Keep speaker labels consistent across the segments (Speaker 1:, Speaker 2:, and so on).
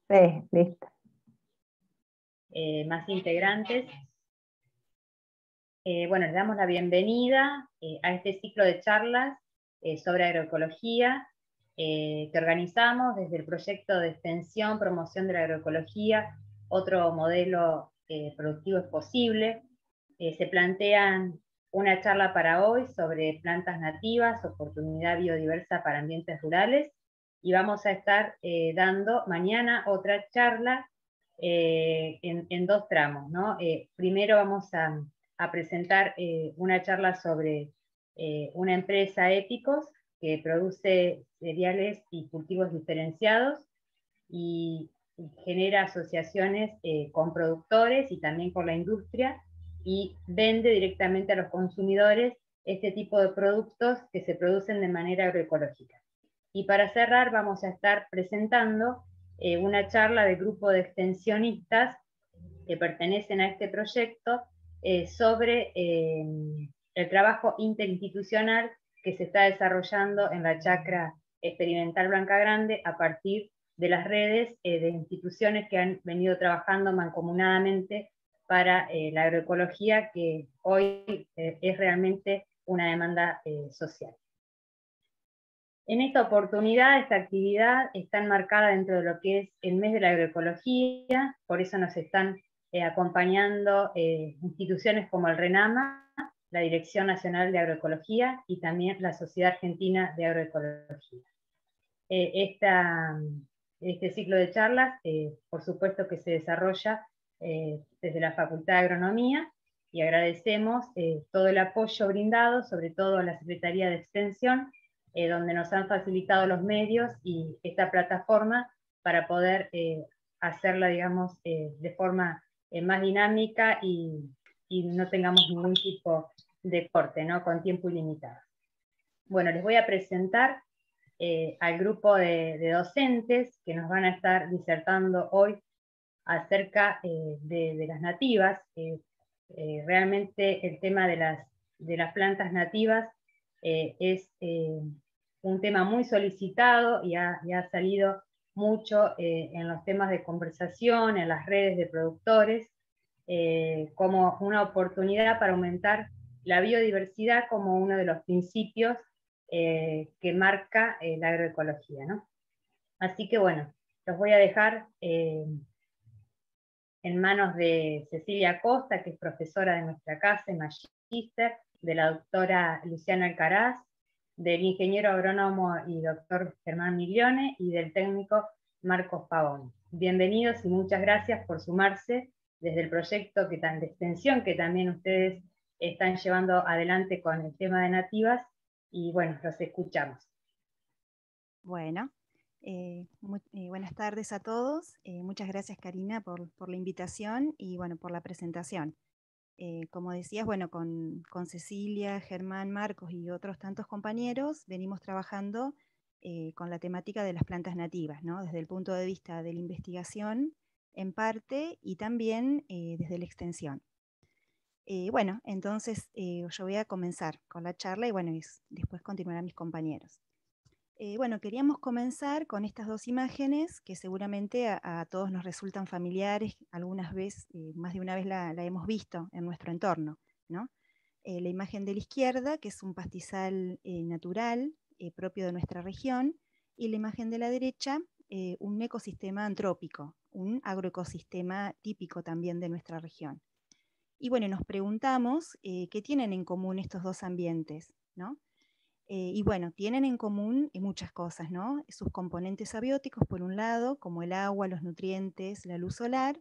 Speaker 1: Sí, listo.
Speaker 2: Más integrantes. Bueno, les damos la bienvenida a este ciclo de charlas sobre agroecología que organizamos desde el proyecto de extensión, promoción de la agroecología. Otro modelo productivo es posible. Se plantean una charla para hoy sobre plantas nativas, oportunidad biodiversa para ambientes rurales, y vamos a estar dando mañana otra charla en dos tramos, ¿no? Primero vamos a presentar una charla sobre una empresa Épicos que produce cereales y cultivos diferenciados y genera asociaciones con productores y también con la industria, y vende directamente a los consumidores este tipo de productos que se producen de manera agroecológica. Y para cerrar vamos a estar presentando una charla del grupo de extensionistas que pertenecen a este proyecto sobre el trabajo interinstitucional que se está desarrollando en la chacra experimental Blanca Grande a partir de las redes de instituciones que han venido trabajando mancomunadamente para la agroecología, que hoy es realmente una demanda social. En esta oportunidad, esta actividad está enmarcada dentro de lo que es el mes de la agroecología, por eso nos están acompañando instituciones como el RENAMA, la Dirección Nacional de Agroecología, y también la Sociedad Argentina de Agroecología. Este ciclo de charlas, por supuesto que se desarrolla desde la Facultad de Agronomía, y agradecemos todo el apoyo brindado, sobre todo a la Secretaría de Extensión, donde nos han facilitado los medios y esta plataforma para poder hacerla, digamos, de forma más dinámica y no tengamos ningún tipo de corte, ¿no? Con tiempo ilimitado. Bueno, les voy a presentar al grupo de docentes que nos van a estar disertando hoy acerca de las nativas. Realmente el tema de las plantas nativas es un tema muy solicitado y ha salido mucho en los temas de conversación, en las redes de productores, como una oportunidad para aumentar la biodiversidad como uno de los principios que marca la agroecología, ¿no? Así que bueno, los voy a dejar en manos de Cecilia Costa, que es profesora de nuestra casa, magíster, de la doctora Luciana Alcaraz, del ingeniero agrónomo y doctor Germán Miglione, y del técnico Marcos Pavón. Bienvenidos y muchas gracias por sumarse desde el proyecto de extensión que también ustedes están llevando adelante con el tema de nativas, y bueno, los escuchamos.
Speaker 3: Bueno, buenas tardes a todos. Muchas gracias, Karina, por la invitación y bueno, por la presentación. Como decías, bueno, con Cecilia, Germán, Marcos y otros tantos compañeros venimos trabajando con la temática de las plantas nativas, ¿no? Desde el punto de vista de la investigación en parte y también desde la extensión. Bueno, entonces yo voy a comenzar con la charla y bueno, después continuarán mis compañeros. Bueno, queríamos comenzar con estas dos imágenes que seguramente a todos nos resultan familiares, algunas veces, más de una vez la hemos visto en nuestro entorno, ¿no? La imagen de la izquierda, que es un pastizal natural propio de nuestra región, y la imagen de la derecha, un ecosistema antrópico, un agroecosistema típico también de nuestra región. Y bueno, nos preguntamos qué tienen en común estos dos ambientes, ¿no? Y bueno, tienen en común muchas cosas, ¿no? Sus componentes abióticos, por un lado, como el agua, los nutrientes, la luz solar,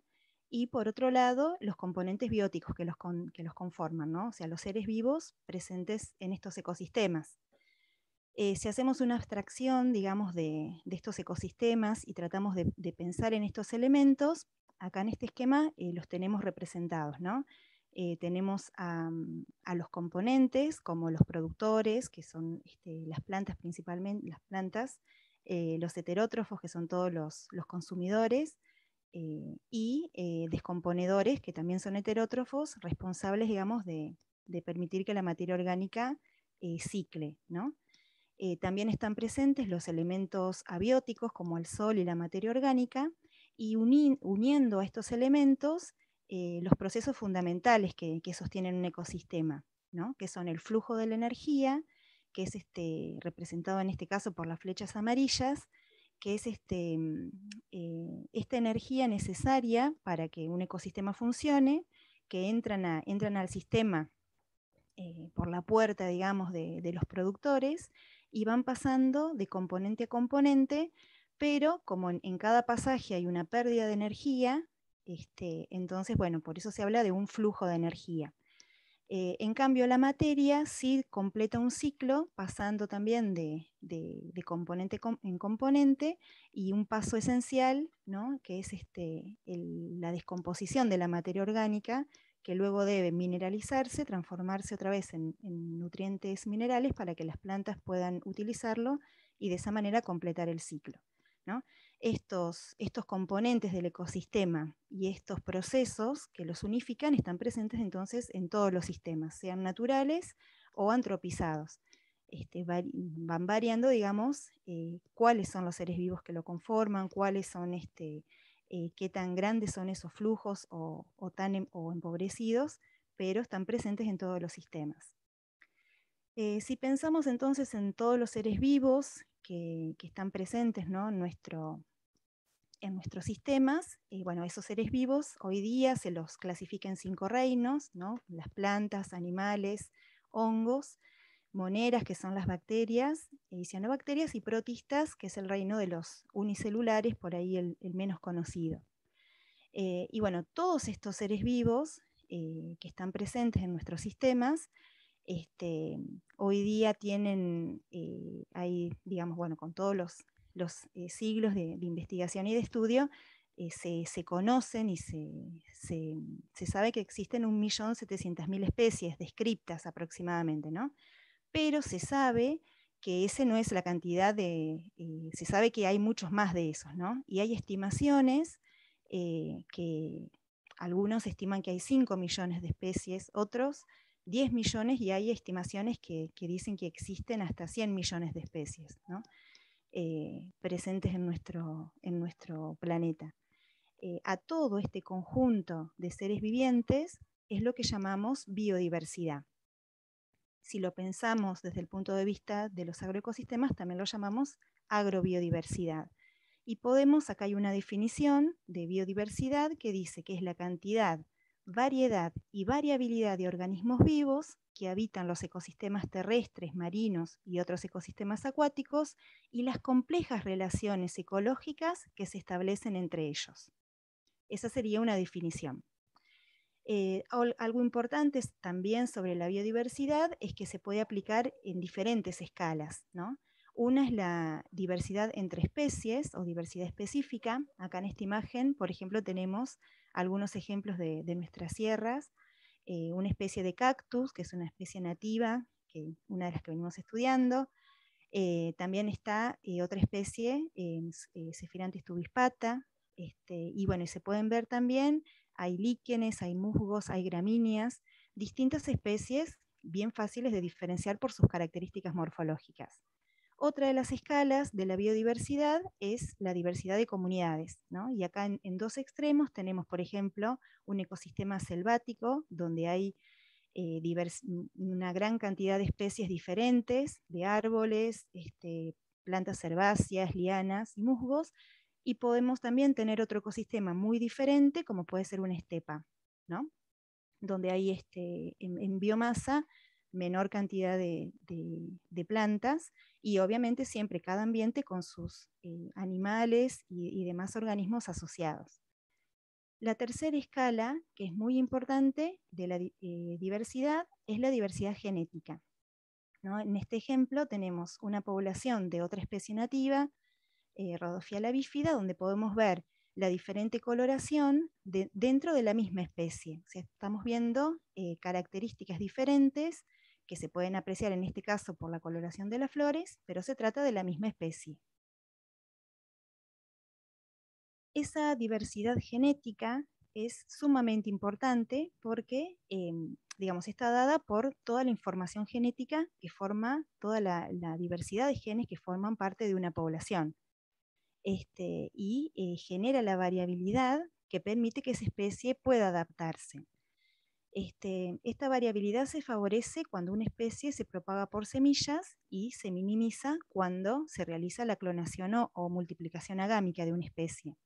Speaker 3: y por otro lado, los componentes bióticos que los conforman, ¿no? O sea, los seres vivos presentes en estos ecosistemas. Si hacemos una abstracción, digamos, de estos ecosistemas y tratamos de pensar en estos elementos, acá en este esquema los tenemos representados, ¿no? Tenemos a los componentes, como los productores, que son las plantas principalmente, las plantas, los heterótrofos, que son todos los consumidores, y descomponedores, que también son heterótrofos, responsables, digamos, de permitir que la materia orgánica cicle, ¿no? También están presentes los elementos abióticos, como el sol y la materia orgánica, y uniendo a estos elementos los procesos fundamentales que sostienen un ecosistema, ¿no? Que son el flujo de la energía, que es representado en este caso por las flechas amarillas, que es esta energía necesaria para que un ecosistema funcione, que entran al sistema por la puerta, digamos, de los productores y van pasando de componente a componente, pero como en cada pasaje hay una pérdida de energía, entonces, bueno, por eso se habla de un flujo de energía. En cambio, la materia sí completa un ciclo, pasando también de componente en componente, y un paso esencial, ¿no? Que es la descomposición de la materia orgánica, que luego debe mineralizarse, transformarse otra vez en nutrientes minerales para que las plantas puedan utilizarlo y de esa manera completar el ciclo, ¿no? Estos componentes del ecosistema y estos procesos que los unifican están presentes entonces en todos los sistemas, sean naturales o antropizados. Van variando, digamos, cuáles son los seres vivos que lo conforman, cuáles son, qué tan grandes son esos flujos o empobrecidos, pero están presentes en todos los sistemas. Si pensamos entonces en todos los seres vivos que están presentes, ¿no? en nuestros sistemas, bueno, esos seres vivos hoy día se los clasifica en 5 reinos, ¿no? Las plantas, animales, hongos, moneras, que son las bacterias, cianobacterias, y protistas, que es el reino de los unicelulares, por ahí el menos conocido. Y bueno, todos estos seres vivos que están presentes en nuestros sistemas, hoy día tienen, digamos, bueno, con todos los siglos de investigación y de estudio, se conocen y se sabe que existen 1.700.000 especies descriptas aproximadamente, ¿no? Pero se sabe que esa no es la cantidad se sabe que hay muchos más de esos, ¿no? Y hay estimaciones que algunos estiman que hay 5 millones de especies, otros 10 millones, y hay estimaciones que dicen que existen hasta 100 millones de especies, ¿no? Presentes en nuestro planeta. A todo este conjunto de seres vivientes es lo que llamamos biodiversidad. Si lo pensamos desde el punto de vista de los agroecosistemas, también lo llamamos agrobiodiversidad. Y podemos, acá hay una definición de biodiversidad que dice que es la cantidad, variedad y variabilidad de organismos vivos que habitan los ecosistemas terrestres, marinos y otros ecosistemas acuáticos, y las complejas relaciones ecológicas que se establecen entre ellos. Esa sería una definición. Algo importante también sobre la biodiversidad es que se puede aplicar en diferentes escalas, ¿no? Una es la diversidad entre especies o diversidad específica. Acá en esta imagen, por ejemplo, tenemos algunos ejemplos de nuestras sierras. Una especie de cactus, que es una especie nativa, una de las que venimos estudiando. También está otra especie, Zephyranthes tubispata. Y bueno, se pueden ver también, hay líquenes, hay musgos, hay gramíneas, distintas especies bien fáciles de diferenciar por sus características morfológicas. Otra de las escalas de la biodiversidad es la diversidad de comunidades, ¿no? Y acá en 2 extremos tenemos, por ejemplo, un ecosistema selvático donde hay una gran cantidad de especies diferentes, de árboles, plantas herbáceas, lianas y musgos, y podemos también tener otro ecosistema muy diferente, como puede ser una estepa, ¿no? Donde hay en biomasa menor cantidad de plantas, y obviamente siempre cada ambiente con sus animales y demás organismos asociados. La tercera escala, que es muy importante de la diversidad, es la diversidad genética, ¿no? En este ejemplo tenemos una población de otra especie nativa, Rhodophylla bífida, donde podemos ver la diferente coloración dentro de la misma especie. O sea, estamos viendo características diferentes que se pueden apreciar en este caso por la coloración de las flores, pero se trata de la misma especie. Esa diversidad genética es sumamente importante porque, digamos, está dada por toda la información genética que forma toda la diversidad de genes que forman parte de una población. y genera la variabilidad que permite que esa especie pueda adaptarse. Esta variabilidad se favorece cuando una especie se propaga por semillas y se minimiza cuando se realiza la clonación o multiplicación agámica de una especie.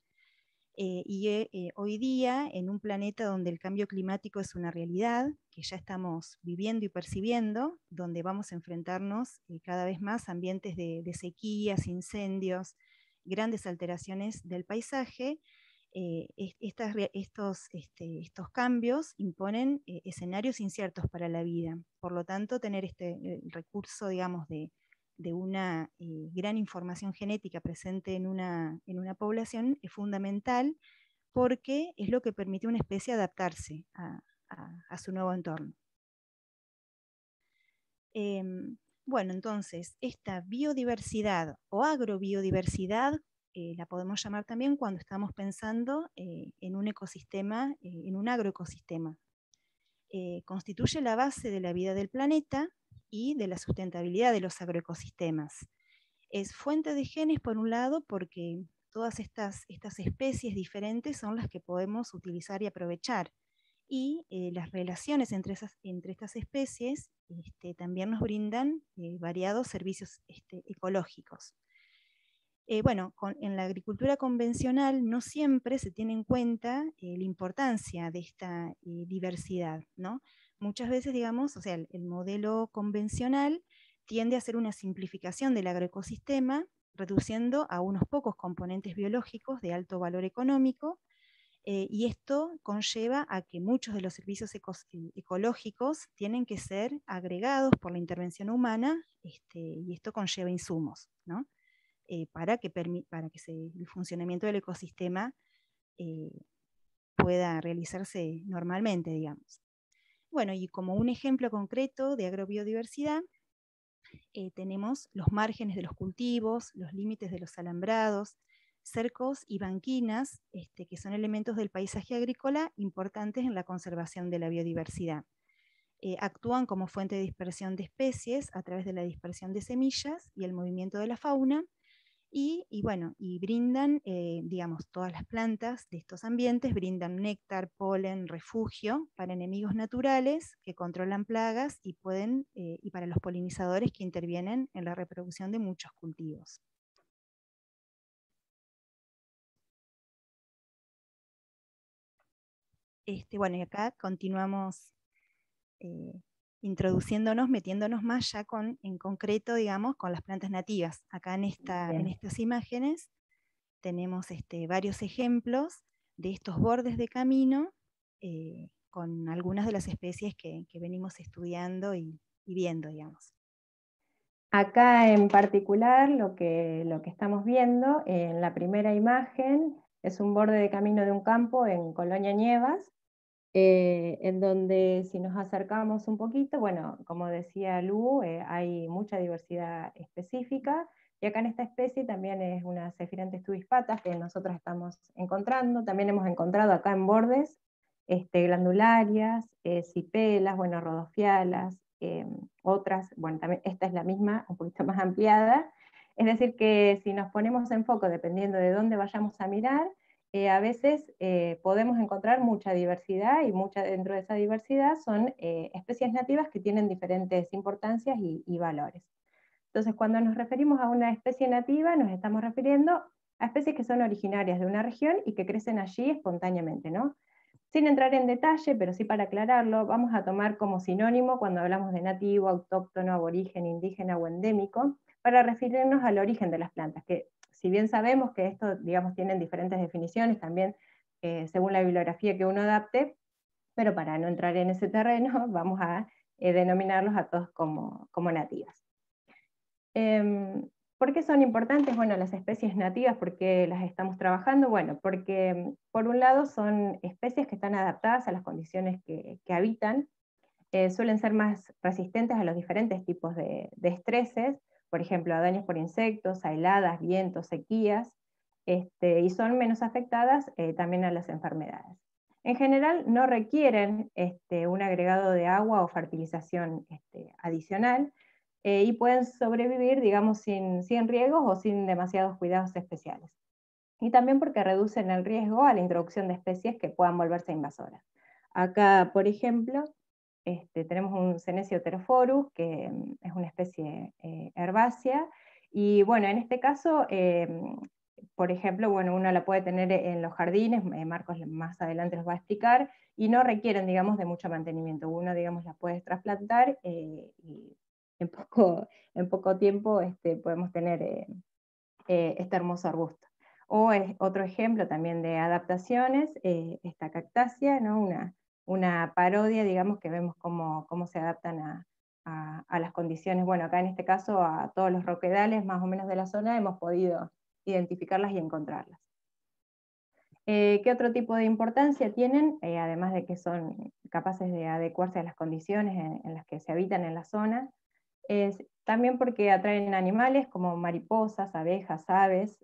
Speaker 3: Hoy día, en un planeta donde el cambio climático es una realidad, que ya estamos viviendo y percibiendo, donde vamos a enfrentarnos cada vez más a ambientes de sequías, incendios, grandes alteraciones del paisaje, estos cambios imponen escenarios inciertos para la vida. Por lo tanto, tener el recurso, digamos, de una gran información genética presente en una población es fundamental, porque es lo que permite a una especie adaptarse a su nuevo entorno. Bueno, entonces, esta biodiversidad o agrobiodiversidad la podemos llamar también cuando estamos pensando en un ecosistema, en un agroecosistema. Constituye la base de la vida del planeta y de la sustentabilidad de los agroecosistemas. Es fuente de genes, por un lado, porque todas estas especies diferentes son las que podemos utilizar y aprovechar. Y las relaciones entre estas especies también nos brindan variados servicios ecológicos. Bueno, en la agricultura convencional no siempre se tiene en cuenta la importancia de esta diversidad, ¿no? Muchas veces, digamos, o sea, el modelo convencional tiende a hacer una simplificación del agroecosistema, reduciendo a unos pocos componentes biológicos de alto valor económico, y esto conlleva a que muchos de los servicios ecológicos tienen que ser agregados por la intervención humana, y esto conlleva insumos, ¿no? Para que el funcionamiento del ecosistema pueda realizarse normalmente, digamos. Bueno, y como un ejemplo concreto de agrobiodiversidad, tenemos los márgenes de los cultivos, los límites de los alambrados, cercos y banquinas, que son elementos del paisaje agrícola importantes en la conservación de la biodiversidad. Actúan como fuente de dispersión de especies a través de la dispersión de semillas y el movimiento de la fauna, y brindan, digamos, todas las plantas de estos ambientes brindan néctar, polen, refugio para enemigos naturales que controlan plagas y para los polinizadores que intervienen en la reproducción de muchos cultivos. Bueno, y acá continuamos introduciéndonos, metiéndonos más ya en concreto, digamos, con las plantas nativas. Acá en estas imágenes tenemos varios ejemplos de estos bordes de camino con algunas de las especies que venimos estudiando y viendo, digamos.
Speaker 1: Acá en particular lo que estamos viendo en la primera imagen es un borde de camino de un campo en Colonia Nievas, en donde si nos acercamos un poquito, bueno, como decía Lu, hay mucha diversidad específica, y acá en esta especie también es una Zephyranthes tubispata que nosotros estamos encontrando. También hemos encontrado acá en bordes glandularias, cipelas, bueno, rhodofialas, otras, bueno, también esta es la misma, un poquito más ampliada. Es decir, que si nos ponemos en foco, dependiendo de dónde vayamos a mirar, a veces podemos encontrar mucha diversidad, y mucha dentro de esa diversidad son especies nativas que tienen diferentes importancias y valores. Entonces, cuando nos referimos a una especie nativa, nos estamos refiriendo a especies que son originarias de una región y que crecen allí espontáneamente, ¿no? Sin entrar en detalle, pero sí para aclararlo, vamos a tomar como sinónimo cuando hablamos de nativo, autóctono, aborigen, indígena o endémico, para referirnos al origen de las plantas, que si bien sabemos que esto, digamos, tienen diferentes definiciones también según la bibliografía que uno adapte, pero para no entrar en ese terreno, vamos a denominarlos a todos como nativas. ¿Por qué son importantes? Bueno, las especies nativas, ¿por qué las estamos trabajando? Bueno, porque por un lado son especies que están adaptadas a las condiciones que habitan, suelen ser más resistentes a los diferentes tipos de estreses, por ejemplo, a daños por insectos, a heladas, vientos, sequías, y son menos afectadas también a las enfermedades. En general no requieren un agregado de agua o fertilización adicional, y pueden sobrevivir, digamos, sin riegos o sin demasiados cuidados especiales. y también porque reducen el riesgo a la introducción de especies que puedan volverse invasoras. Acá, por ejemplo, tenemos un Senecio heterophorus, que es una especie herbácea, y bueno, en este caso, por ejemplo, bueno, uno la puede tener en los jardines, Marcos más adelante los va a explicar, y no requieren, digamos, de mucho mantenimiento. Uno, digamos, las puede trasplantar y en poco tiempo podemos tener este hermoso arbusto. O otro ejemplo también de adaptaciones, esta cactácea, ¿no? Una parodia, digamos, que vemos cómo se adaptan a las condiciones. Bueno, acá en este caso a todos los roquedales más o menos de la zona hemos podido identificarlas y encontrarlas. ¿Qué otro tipo de importancia tienen? Además de que son capaces de adecuarse a las condiciones en las que se habitan en la zona, es también porque atraen animales como mariposas, abejas, aves,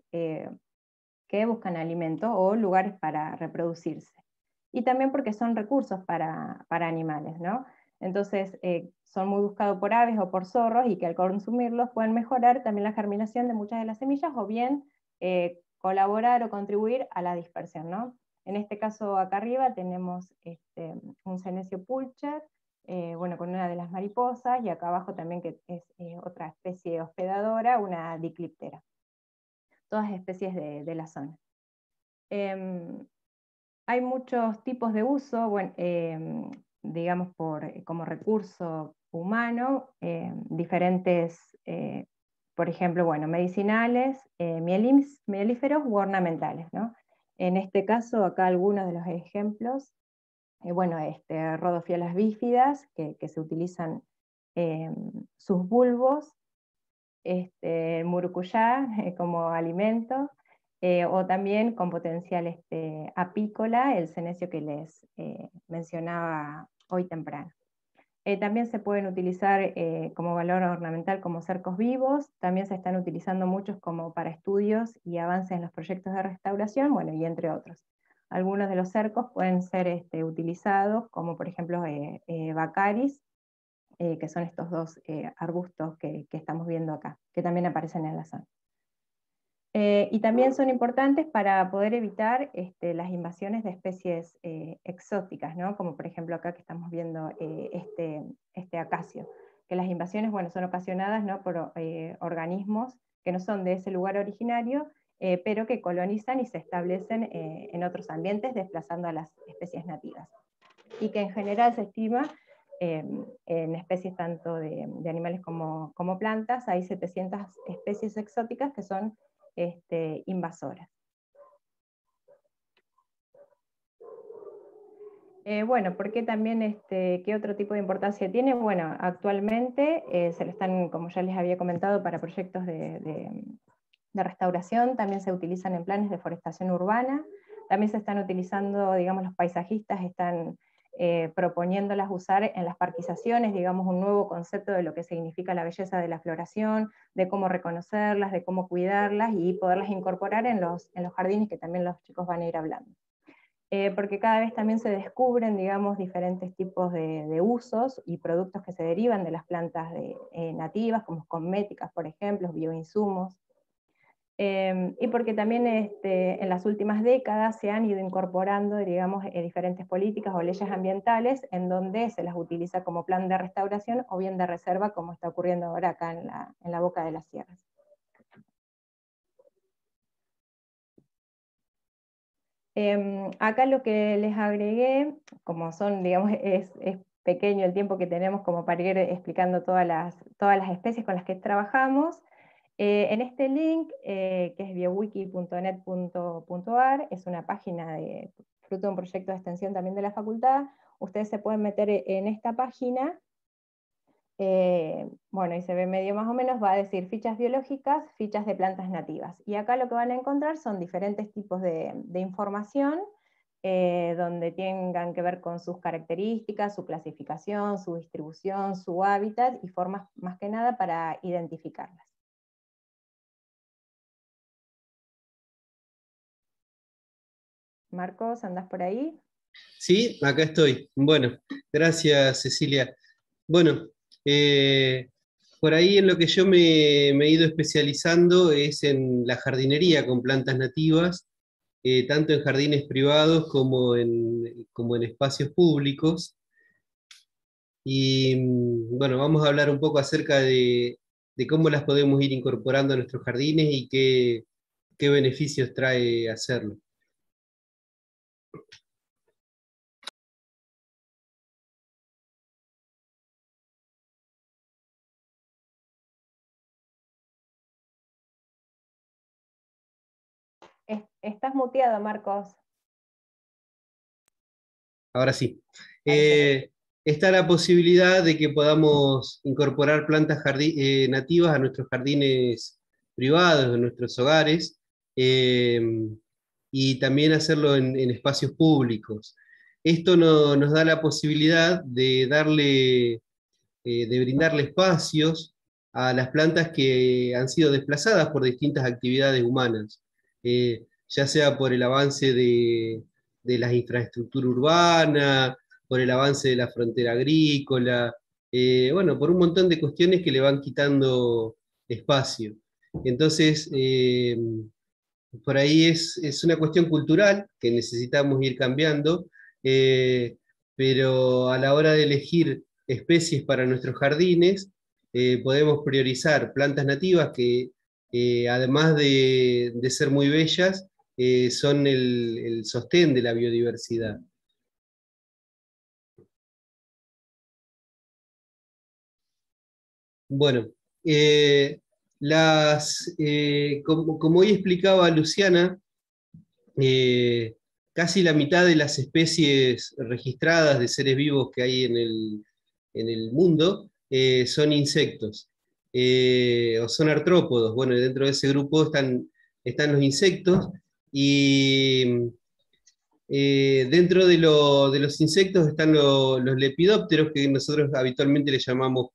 Speaker 1: que buscan alimento o lugares para reproducirse. Y también porque son recursos para animales, ¿no? Entonces, son muy buscados por aves o por zorros, y que al consumirlos pueden mejorar también la germinación de muchas de las semillas, o bien colaborar o contribuir a la dispersión, ¿no? En este caso, acá arriba tenemos un Senecio pulcher, bueno, con una de las mariposas, y acá abajo también, que es otra especie hospedadora, una Dicliptera. Todas especies de la zona. Hay muchos tipos de uso, bueno, digamos, como recurso humano, diferentes, por ejemplo, bueno, medicinales, mielíferos u ornamentales, ¿no? En este caso, acá algunos de los ejemplos, bueno, Rhodophyllus bífidas, que se utilizan sus bulbos, murucuyá como alimento, o también con potencial apícola, el senecio que les mencionaba hoy temprano. También se pueden utilizar como valor ornamental como cercos vivos, también se están utilizando muchos como para estudios y avances en los proyectos de restauración, bueno, y entre otros. Algunos de los cercos pueden ser utilizados como por ejemplo Baccharis, que son estos dos arbustos que estamos viendo acá, que también aparecen en la zona. Y también son importantes para poder evitar las invasiones de especies exóticas, ¿no? Como por ejemplo acá que estamos viendo este acacio, que las invasiones, bueno, son ocasionadas, ¿no?, por organismos que no son de ese lugar originario, pero que colonizan y se establecen en otros ambientes, desplazando a las especies nativas. Y que en general se estima en especies tanto de animales como plantas, hay 700 especies exóticas que son invasoras. Bueno, ¿por qué también qué otro tipo de importancia tiene? Bueno, actualmente se lo están, como ya les había comentado, para proyectos de restauración, también se utilizan en planes de forestación urbana, también se están utilizando, digamos, los paisajistas están proponiéndolas usar en las parquizaciones, digamos, un nuevo concepto de lo que significa la belleza de la floración, de cómo reconocerlas, de cómo cuidarlas y poderlas incorporar en los jardines, que también los chicos van a ir hablando. Porque cada vez también se descubren, digamos, diferentes tipos de usos y productos que se derivan de las plantas nativas, como cosméticas, por ejemplo, bioinsumos, y porque también en las últimas décadas se han ido incorporando, digamos, diferentes políticas o leyes ambientales en donde se las utiliza como plan de restauración o bien de reserva, como está ocurriendo ahora acá en la boca de las sierras. Acá lo que les agregué, como son, digamos, es pequeño el tiempo que tenemos como para ir explicando todas las especies con las que trabajamos. En este link, que es biowiki.net.ar, es una página fruto de un proyecto de extensión también de la facultad. Ustedes se pueden meter en esta página, bueno, y se ve medio más o menos, va a decir fichas biológicas, fichas de plantas nativas. Y acá lo que van a encontrar son diferentes tipos de información, donde tengan que ver con sus características, su clasificación, su distribución, su hábitat, y formas más que nada para identificarlas. Marcos, ¿andás por ahí?
Speaker 4: Sí, acá estoy. Bueno, gracias Cecilia. Bueno, por ahí en lo que yo me he ido especializando es en la jardinería con plantas nativas, tanto en jardines privados como en espacios públicos. Y bueno, vamos a hablar un poco acerca de cómo las podemos ir incorporando a nuestros jardines y qué beneficios trae hacerlo.
Speaker 1: Estás muteado, Marcos.
Speaker 4: Ahora sí.
Speaker 1: Ahí sí.
Speaker 4: Está la posibilidad de que podamos incorporar plantas nativas a nuestros jardines privados, en nuestros hogares, eh, y también hacerlo en espacios públicos. Esto nos da la posibilidad de brindarle espacios a las plantas que han sido desplazadas por distintas actividades humanas, ya sea por el avance de la infraestructura urbana, por el avance de la frontera agrícola, bueno, por un montón de cuestiones que le van quitando espacio. Entonces, por ahí es una cuestión cultural que necesitamos ir cambiando, eh, pero a la hora de elegir especies para nuestros jardines, podemos priorizar plantas nativas que, además de ser muy bellas, son el sostén de la biodiversidad. Bueno, como hoy explicaba Luciana, casi la mitad de las especies registradas de seres vivos que hay en el mundo son insectos, o son artrópodos. Bueno, dentro de ese grupo están los insectos, y dentro de los insectos están los lepidópteros, que nosotros habitualmente le llamamos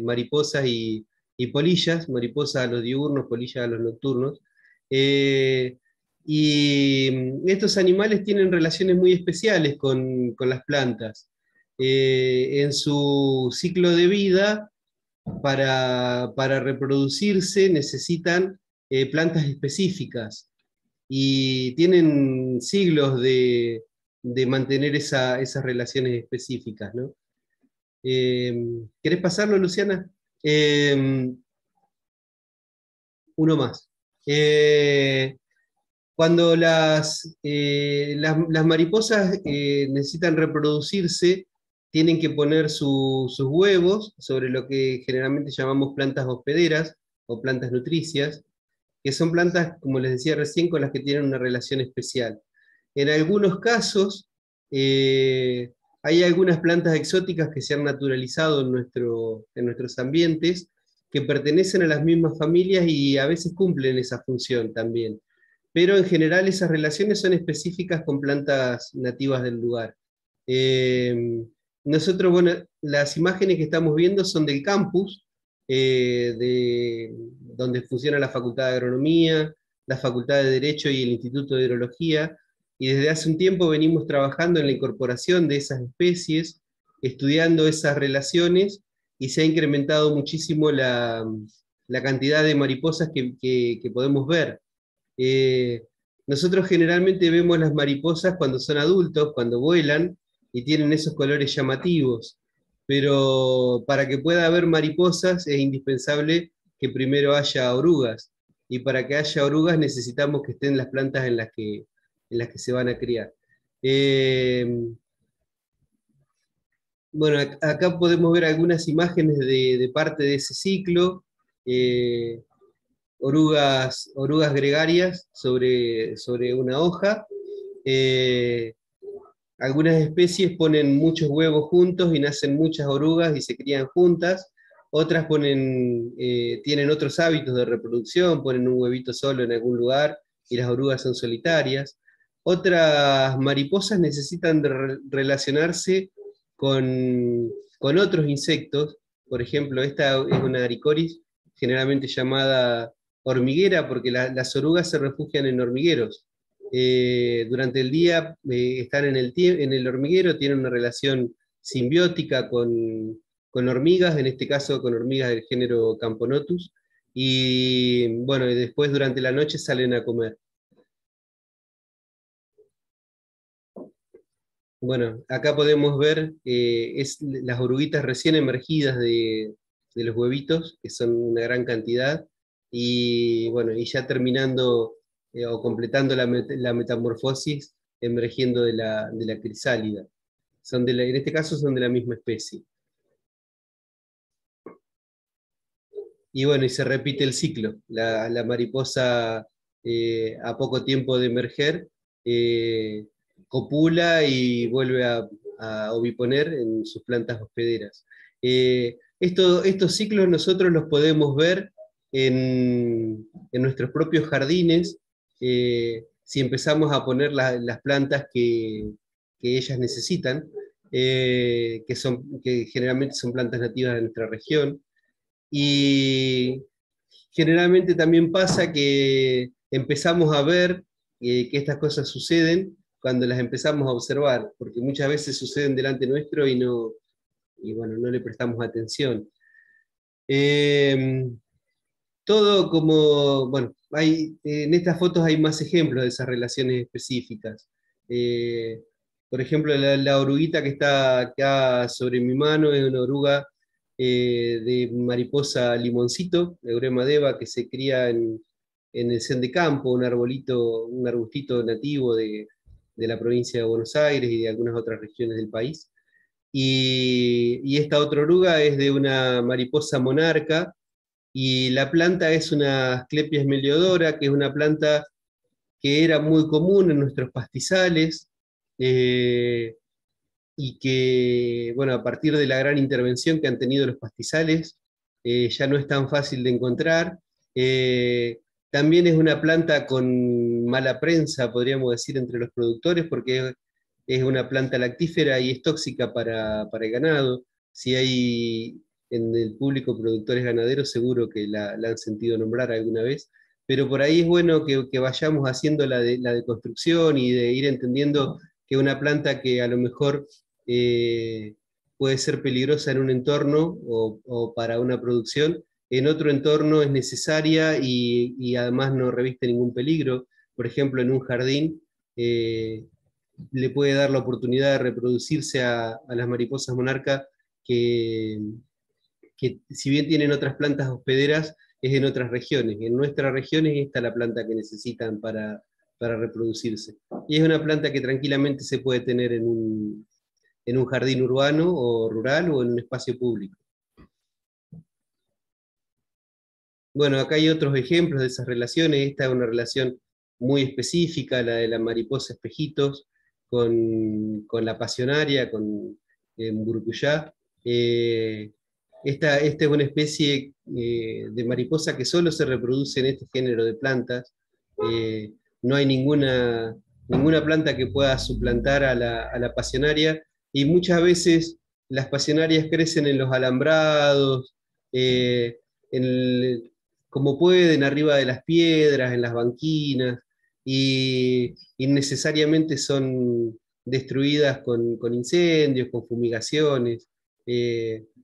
Speaker 4: mariposas y polillas, mariposas a los diurnos, polillas a los nocturnos. Y estos animales tienen relaciones muy especiales con las plantas. En su ciclo de vida, para reproducirse, necesitan plantas específicas y tienen siglos de mantener esas relaciones específicas, ¿no? ¿Querés pasarlo, Luciana? Uno más. Cuando las mariposas necesitan reproducirse, tienen que poner sus huevos sobre lo que generalmente llamamos plantas hospederas o plantas nutricias, que son plantas, como les decía recién, con las que tienen una relación especial. En algunos casos, hay algunas plantas exóticas que se han naturalizado en nuestros ambientes, que pertenecen a las mismas familias y a veces cumplen esa función también. Pero en general esas relaciones son específicas con plantas nativas del lugar. Nosotros, bueno, las imágenes que estamos viendo son del campus, donde funciona la Facultad de Agronomía, la Facultad de Derecho y el Instituto de Hidrología, y desde hace un tiempo venimos trabajando en la incorporación de esas especies, estudiando esas relaciones, y se ha incrementado muchísimo la cantidad de mariposas que podemos ver. Nosotros generalmente vemos las mariposas cuando son adultos, cuando vuelan, y tienen esos colores llamativos, pero para que pueda haber mariposas es indispensable que primero haya orugas, y para que haya orugas necesitamos que estén las plantas en las que se van a criar. Bueno, acá podemos ver algunas imágenes de parte de ese ciclo, orugas gregarias sobre una hoja. Algunas especies ponen muchos huevos juntos y nacen muchas orugas y se crían juntas. Otras tienen otros hábitos de reproducción, ponen un huevito solo en algún lugar y las orugas son solitarias. Otras mariposas necesitan relacionarse con otros insectos. Por ejemplo, esta es una aricoris, generalmente llamada hormiguera, porque las orugas se refugian en hormigueros. Durante el día están en el hormiguero, tienen una relación simbiótica con con hormigas, en este caso con hormigas del género Camponotus, y bueno, y después durante la noche salen a comer. Bueno, acá podemos ver las oruguitas recién emergidas de los huevitos, que son una gran cantidad, y bueno, y ya terminando o completando la metamorfosis, emergiendo de la crisálida. En este caso son de la misma especie. Y bueno, y se repite el ciclo. La mariposa, a poco tiempo de emerger, copula y vuelve a oviponer en sus plantas hospederas. Estos ciclos nosotros los podemos ver en nuestros propios jardines, si empezamos a poner las plantas que ellas necesitan, que generalmente son plantas nativas de nuestra región. Y generalmente también pasa que empezamos a ver que estas cosas suceden cuando las empezamos a observar, porque muchas veces suceden delante nuestro y bueno, no le prestamos atención. Todo como, bueno, en estas fotos hay más ejemplos de esas relaciones específicas. Por ejemplo, la oruguita que está acá sobre mi mano es una oruga de mariposa limoncito, Eurema deva, que se cría en el Zen de Campo, un arbustito nativo de la provincia de Buenos Aires y de algunas otras regiones del país. Y esta otra oruga es de una mariposa monarca, y la planta es una Asclepias meliodora, que es una planta que era muy común en nuestros pastizales, y que, bueno, a partir de la gran intervención que han tenido los pastizales, ya no es tan fácil de encontrar. También es una planta con mala prensa, podríamos decir, entre los productores, porque es una planta lactífera y es tóxica para el ganado. Si hay en el público productores ganaderos, seguro que la han sentido nombrar alguna vez, pero por ahí es bueno que vayamos haciendo la deconstrucción y de ir entendiendo que una planta que a lo mejor puede ser peligrosa en un entorno o para una producción, en otro entorno es necesaria y además no reviste ningún peligro. Por ejemplo, en un jardín le puede dar la oportunidad de reproducirse a las mariposas monarca que si bien tienen otras plantas hospederas, es en otras regiones. En nuestras regiones esta es la planta que necesitan para reproducirse. Y es una planta que tranquilamente se puede tener en un jardín urbano o rural o en un espacio público. Bueno, acá hay otros ejemplos de esas relaciones. Esta es una relación muy específica, la de la mariposa espejitos con la pasionaria, con Burukuyá. Esta es una especie de mariposa que solo se reproduce en este género de plantas. No hay ninguna planta que pueda suplantar a la pasionaria, y muchas veces las pasionarias crecen en los alambrados, como pueden, arriba de las piedras, en las banquinas, y innecesariamente son destruidas con incendios, con fumigaciones,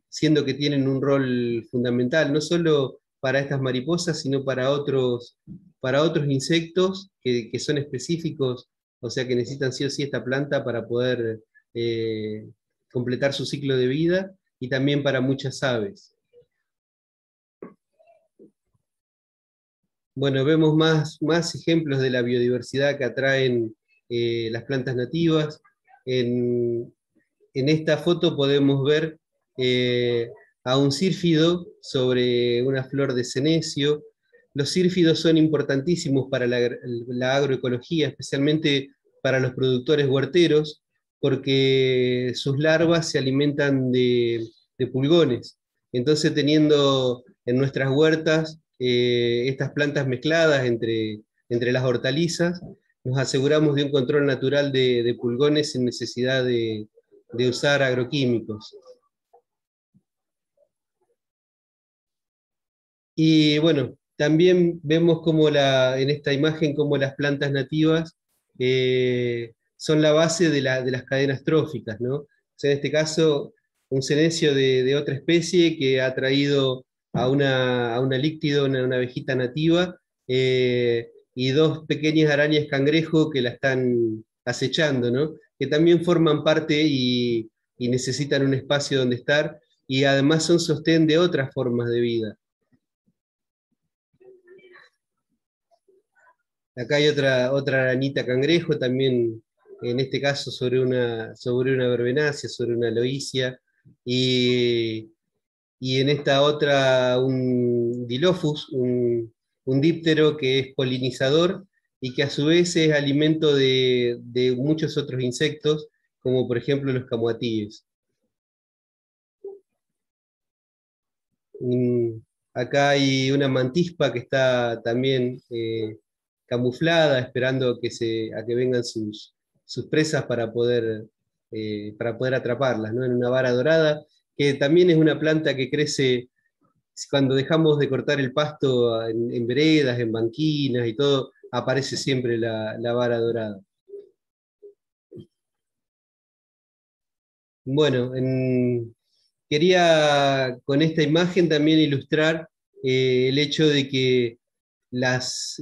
Speaker 4: siendo que tienen un rol fundamental, no solo para estas mariposas, sino para otros insectos que son específicos, o sea que necesitan sí o sí esta planta para poder completar su ciclo de vida, y también para muchas aves. Bueno, vemos más ejemplos de la biodiversidad que atraen las plantas nativas. En esta foto podemos ver a un sírfido sobre una flor de senecio. Los sírfidos son importantísimos para la agroecología, especialmente para los productores huerteros, porque sus larvas se alimentan de pulgones. Entonces, teniendo en nuestras huertas estas plantas mezcladas entre las hortalizas, nos aseguramos de un control natural de pulgones sin necesidad de usar agroquímicos. Y bueno, también vemos en esta imagen cómo las plantas nativas son la base de las cadenas tróficas, ¿no? O sea, en este caso, un senecio de otra especie que ha traído a una líctido, una abejita nativa, y dos pequeñas arañas cangrejo que la están acechando, ¿no? Que también forman parte y necesitan un espacio donde estar, y además son sostén de otras formas de vida. Acá hay otra arañita cangrejo, también en este caso sobre una verbenácea, sobre una loícia, y en esta otra un Dilophous, un díptero que es polinizador y que a su vez es alimento de muchos otros insectos, como por ejemplo los camuatíes. Acá hay una mantispa que está también camuflada, esperando a que vengan sus presas para poder atraparlas, ¿no? En una vara dorada, que también es una planta que crece cuando dejamos de cortar el pasto en veredas, en banquinas y todo, aparece siempre la vara dorada. Bueno, quería con esta imagen también ilustrar el hecho de que las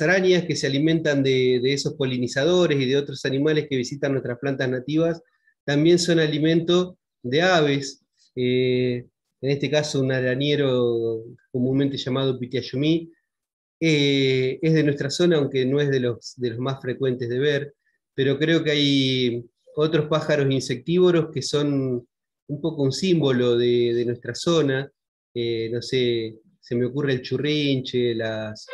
Speaker 4: arañas que se alimentan de esos polinizadores y de otros animales que visitan nuestras plantas nativas, también son alimento de aves, en este caso un arañero comúnmente llamado pitiayumí, es de nuestra zona, aunque no es de los más frecuentes de ver, pero creo que hay otros pájaros insectívoros que son un poco un símbolo de nuestra zona. No sé, se me ocurre el churrinche, las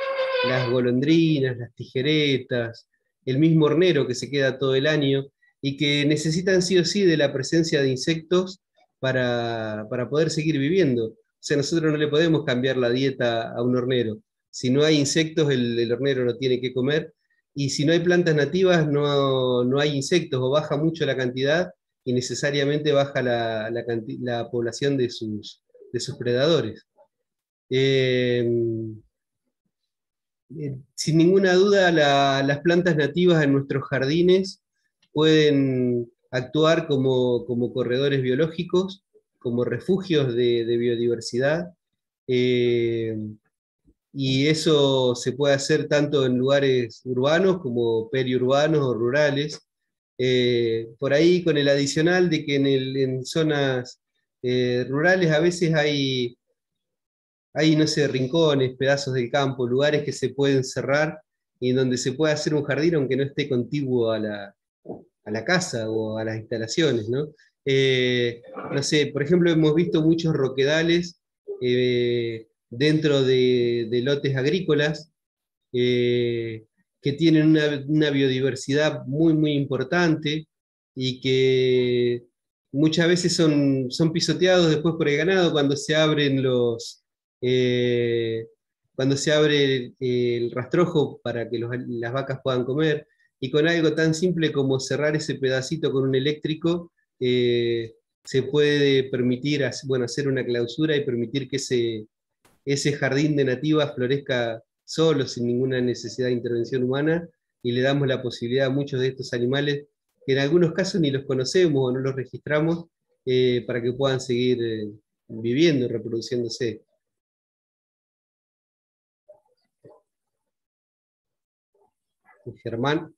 Speaker 4: golondrinas, las tijeretas, el mismo hornero que se queda todo el año y que necesitan sí o sí de la presencia de insectos para poder seguir viviendo. O sea, nosotros no le podemos cambiar la dieta a un hornero. Si no hay insectos, el hornero no tiene que comer, y si no hay plantas nativas, no hay insectos, o baja mucho la cantidad, y necesariamente baja la población de sus predadores. Sin ninguna duda, las plantas nativas en nuestros jardines pueden actuar como corredores biológicos, como refugios de biodiversidad, y eso se puede hacer tanto en lugares urbanos como periurbanos o rurales. Por ahí con el adicional de que en zonas rurales a veces hay, no sé, rincones, pedazos del campo, lugares que se pueden cerrar y donde se puede hacer un jardín aunque no esté contiguo a la casa o a las instalaciones, ¿no? No sé, por ejemplo, hemos visto muchos roquedales dentro de lotes agrícolas que tienen una biodiversidad muy, muy importante y que muchas veces son pisoteados después por el ganado cuando se abren cuando se abre el rastrojo para que las vacas puedan comer, y con algo tan simple como cerrar ese pedacito con un eléctrico, se puede permitir hacer una clausura y permitir que ese jardín de nativas florezca solo, sin ninguna necesidad de intervención humana, y le damos la posibilidad a muchos de estos animales, que en algunos casos ni los conocemos o no los registramos, para que puedan seguir viviendo y reproduciéndose. Germán.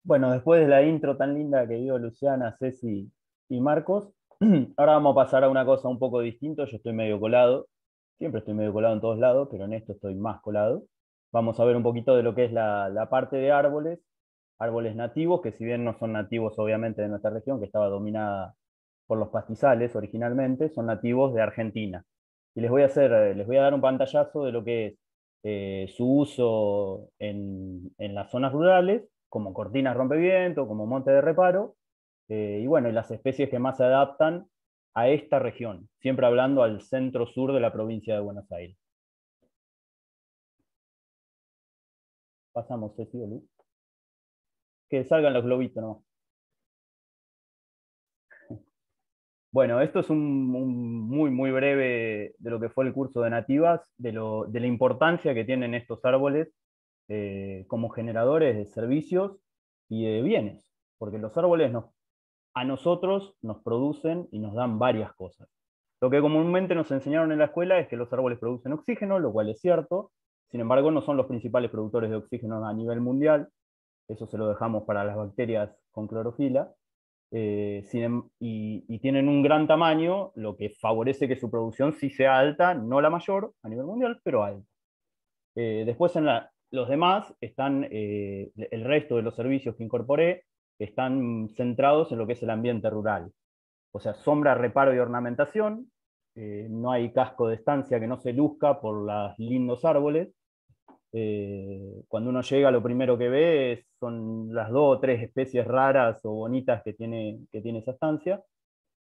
Speaker 5: Bueno, después de la intro tan linda que dio Luciana, Ceci y Marcos, ahora vamos a pasar a una cosa un poco distinta. Yo estoy medio colado, siempre estoy medio colado en todos lados, pero en esto estoy más colado. Vamos a ver un poquito de lo que es la parte de árboles nativos, que si bien no son nativos obviamente de nuestra región, que estaba dominada por los pastizales originalmente, son nativos de Argentina. Y les voy a dar un pantallazo de lo que es su uso en las zonas rurales, como cortinas rompeviento, como monte de reparo, y bueno, y las especies que más se adaptan a esta región, siempre hablando al centro-sur de la provincia de Buenos Aires. Pasamos, Ceci, Lu. Que salgan los globitos, ¿no? Bueno, esto es un muy, muy breve de lo que fue el curso de nativas, de la importancia que tienen estos árboles como generadores de servicios y de bienes, porque los árboles a nosotros nos producen y nos dan varias cosas. Lo que comúnmente nos enseñaron en la escuela es que los árboles producen oxígeno, lo cual es cierto. Sin embargo, no son los principales productores de oxígeno a nivel mundial. Eso se lo dejamos para las bacterias con clorofila. Y tienen un gran tamaño, lo que favorece que su producción sí sea alta, no la mayor a nivel mundial, pero alta. Después los demás están, el resto de los servicios que incorporé están centrados en lo que es el ambiente rural. O sea, sombra, reparo y ornamentación. No hay casco de estancia que no se luzca por los lindos árboles. Cuando uno llega, lo primero que ve son las 2 o 3 especies raras o bonitas que tiene esa estancia.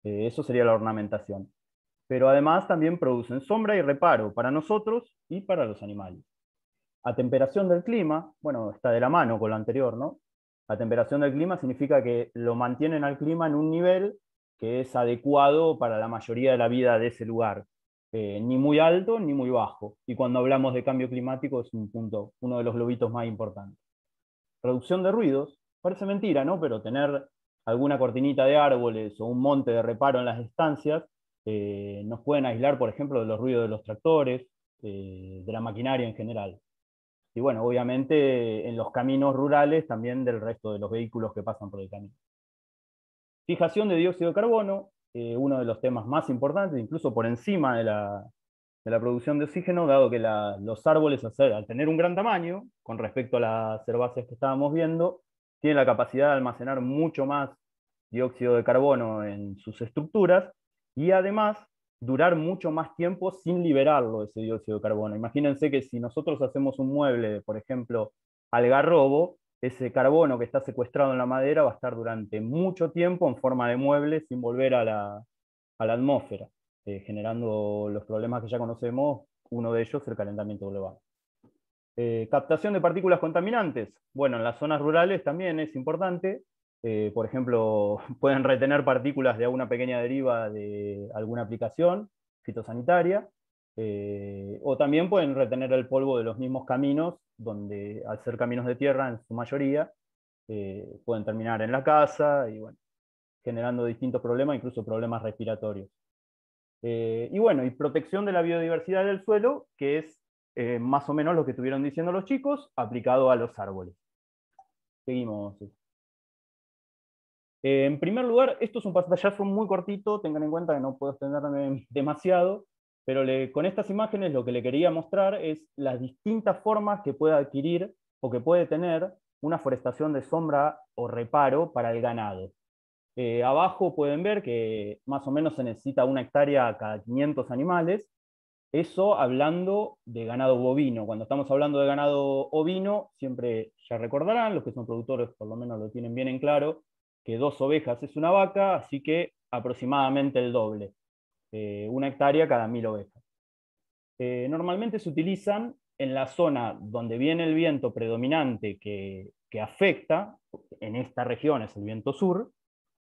Speaker 5: Eso sería la ornamentación. Pero además también producen sombra y reparo para nosotros y para los animales. Atemperación del clima, bueno, está de la mano con lo anterior, ¿no? Atemperación del clima significa que lo mantienen al clima en un nivel que es adecuado para la mayoría de la vida de ese lugar. Ni muy alto ni muy bajo. Y cuando hablamos de cambio climático es un punto, uno de los globitos más importantes. Reducción de ruidos, parece mentira, ¿no? Pero tener alguna cortinita de árboles o un monte de reparo en las estancias nos pueden aislar, por ejemplo, de los ruidos de los tractores, de la maquinaria en general. Y bueno, obviamente en los caminos rurales también del resto de los vehículos que pasan por el camino. Fijación de dióxido de carbono, uno de los temas más importantes, incluso por encima de la producción de oxígeno, dado que los árboles, al tener un gran tamaño, con respecto a las herbáceas que estábamos viendo, tienen la capacidad de almacenar mucho más dióxido de carbono en sus estructuras, y además durar mucho más tiempo sin liberarlo, ese dióxido de carbono. Imagínense que si nosotros hacemos un mueble, por ejemplo, algarrobo, ese carbono que está secuestrado en la madera va a estar durante mucho tiempo en forma de mueble sin volver a la atmósfera, generando los problemas que ya conocemos, uno de ellos el calentamiento global. Captación de partículas contaminantes. Bueno, en las zonas rurales también es importante. Por ejemplo, pueden retener partículas de alguna pequeña deriva de alguna aplicación fitosanitaria, o también pueden retener el polvo de los mismos caminos, donde al ser caminos de tierra en su mayoría, pueden terminar en la casa y bueno, generando distintos problemas, incluso problemas respiratorios. Y bueno, y protección de la biodiversidad del suelo, que es más o menos lo que estuvieron diciendo los chicos, aplicado a los árboles. Seguimos. En primer lugar, esto es un pantallazo muy cortito, tengan en cuenta que no puedo extenderme demasiado, pero con estas imágenes lo que le quería mostrar es las distintas formas que puede adquirir o que puede tener una forestación de sombra o reparo para el ganado. Abajo pueden ver que más o menos se necesita 1 hectárea cada 500 animales, eso hablando de ganado bovino. Cuando estamos hablando de ganado ovino, siempre ya recordarán, los que son productores por lo menos lo tienen bien en claro, que 2 ovejas es una vaca, así que aproximadamente el doble, 1 hectárea cada 1000 ovejas. Normalmente se utilizan en la zona donde viene el viento predominante que afecta, en esta región es el viento sur,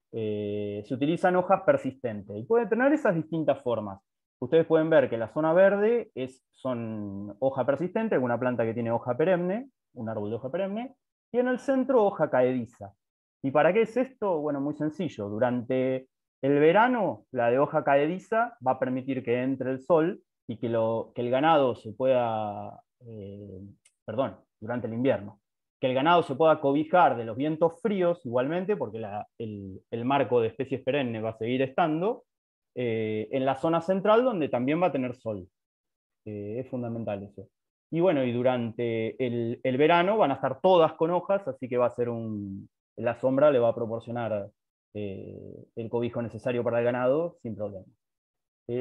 Speaker 5: se utilizan hojas persistentes, y puede tener esas distintas formas. Ustedes pueden ver que la zona verde son hoja persistente, una planta que tiene hoja perenne, un árbol de hoja perenne, y en el centro hoja caediza. ¿Y para qué es esto? Bueno, muy sencillo. Durante el verano, la de hoja caediza va a permitir que entre el sol y que el ganado se pueda, durante el invierno, que el ganado se pueda cobijar de los vientos fríos igualmente, porque el marco de especies perennes va a seguir estando, en la zona central donde también va a tener sol. Es fundamental eso. Y bueno, y durante el verano van a estar todas con hojas, así que va a ser la sombra le va a proporcionar el cobijo necesario para el ganado sin problema.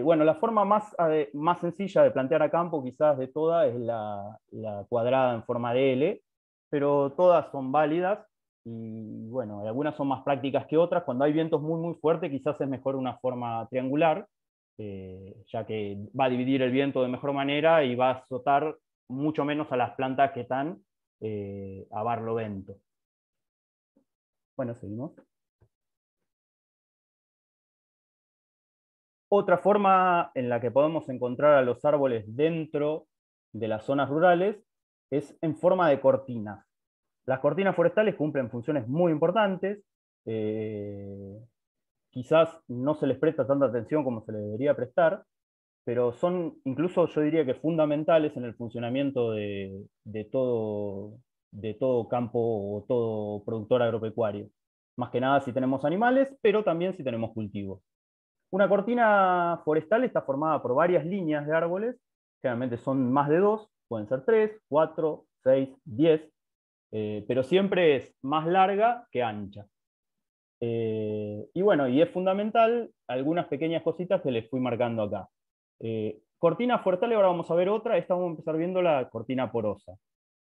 Speaker 5: Bueno, la forma más sencilla de plantear a campo quizás de todas es la cuadrada en forma de L, pero todas son válidas, y bueno, algunas son más prácticas que otras. Cuando hay vientos muy muy fuertes quizás es mejor una forma triangular, ya que va a dividir el viento de mejor manera y va a azotar mucho menos a las plantas que están a barlovento. Bueno, seguimos. Otra forma en la que podemos encontrar a los árboles dentro de las zonas rurales es en forma de cortinas. Las cortinas forestales cumplen funciones muy importantes. quizás no se les presta tanta atención como se les debería prestar, pero son incluso yo diría que fundamentales en el funcionamiento de todo campo o todo productor agropecuario. Más que nada si tenemos animales, pero también si tenemos cultivos. Una cortina forestal está formada por varias líneas de árboles, generalmente son más de 2, pueden ser 3, 4, 6, 10, pero siempre es más larga que ancha. Y bueno, y es fundamental algunas pequeñas cositas que les fui marcando acá. Cortina forestal, y ahora vamos a ver otra, esta vamos a empezar viendo la cortina porosa.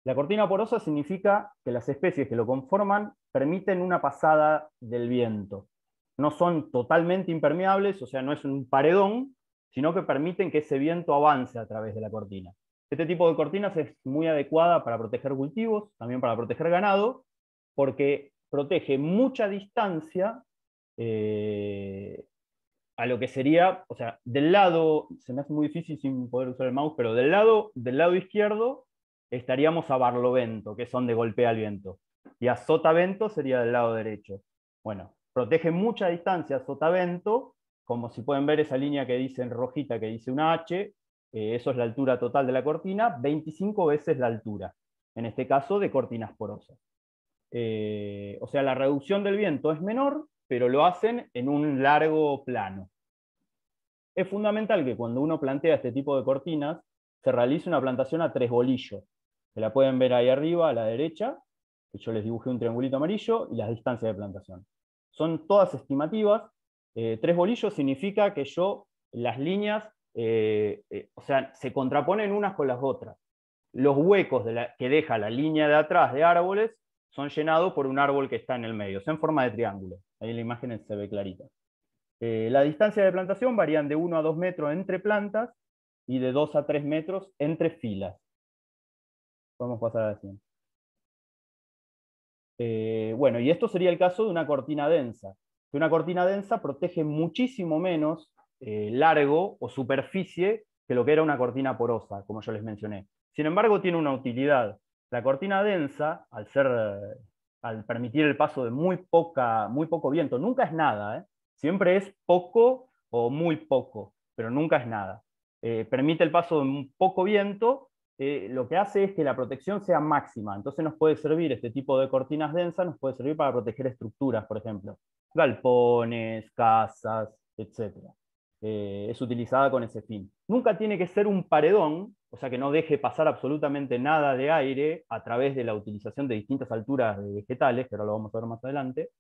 Speaker 5: La cortina porosa significa que las especies que lo conforman permiten una pasada del viento. No son totalmente impermeables, o sea, no es un paredón, sino que permiten que ese viento avance a través de la cortina. Este tipo de cortinas es muy adecuada para proteger cultivos, también para proteger ganado, porque protege mucha distancia a lo que sería, o sea, del lado, se me hace muy difícil sin poder usar el mouse, pero del lado izquierdo estaríamos a barlovento, que es donde golpea el viento, y a sotavento sería del lado derecho. Bueno, protege mucha distancia a sotavento, como si pueden ver esa línea que dice en rojita, que dice una H, eso es la altura total de la cortina, 25 veces la altura, en este caso de cortinas porosas. O sea, la reducción del viento es menor, pero lo hacen en un largo plano. Es fundamental que cuando uno plantea este tipo de cortinas, se realice una plantación a 3 bolillos, que la pueden ver ahí arriba a la derecha, que yo les dibujé un triangulito amarillo, y las distancias de plantación. Son todas estimativas. 3 bolillos significa que las líneas, o sea, se contraponen unas con las otras. Los huecos que deja la línea de atrás de árboles son llenados por un árbol que está en el medio, o sea, en forma de triángulo. Ahí en la imagen se ve clarita. La distancia de plantación varían de 1 a 2 metros entre plantas y de 2 a 3 metros entre filas. Podemos pasar a la siguiente. Bueno, y esto sería el caso de una cortina densa. Una cortina densa protege muchísimo menos largo o superficie que lo que era una cortina porosa, como yo les mencioné. Sin embargo, tiene una utilidad. La cortina densa, al permitir el paso de muy poco viento, nunca es nada, siempre es poco o muy poco, pero nunca es nada. Permite el paso de un poco viento, lo que hace es que la protección sea máxima. Entonces nos puede servir este tipo de cortinas densas, nos puede servir para proteger estructuras, por ejemplo, galpones, casas, etc. Es utilizada con ese fin. Nunca tiene que ser un paredón, o sea que no deje pasar absolutamente nada de aire a través de la utilización de distintas alturas de vegetales, que ahora lo vamos a ver más adelante,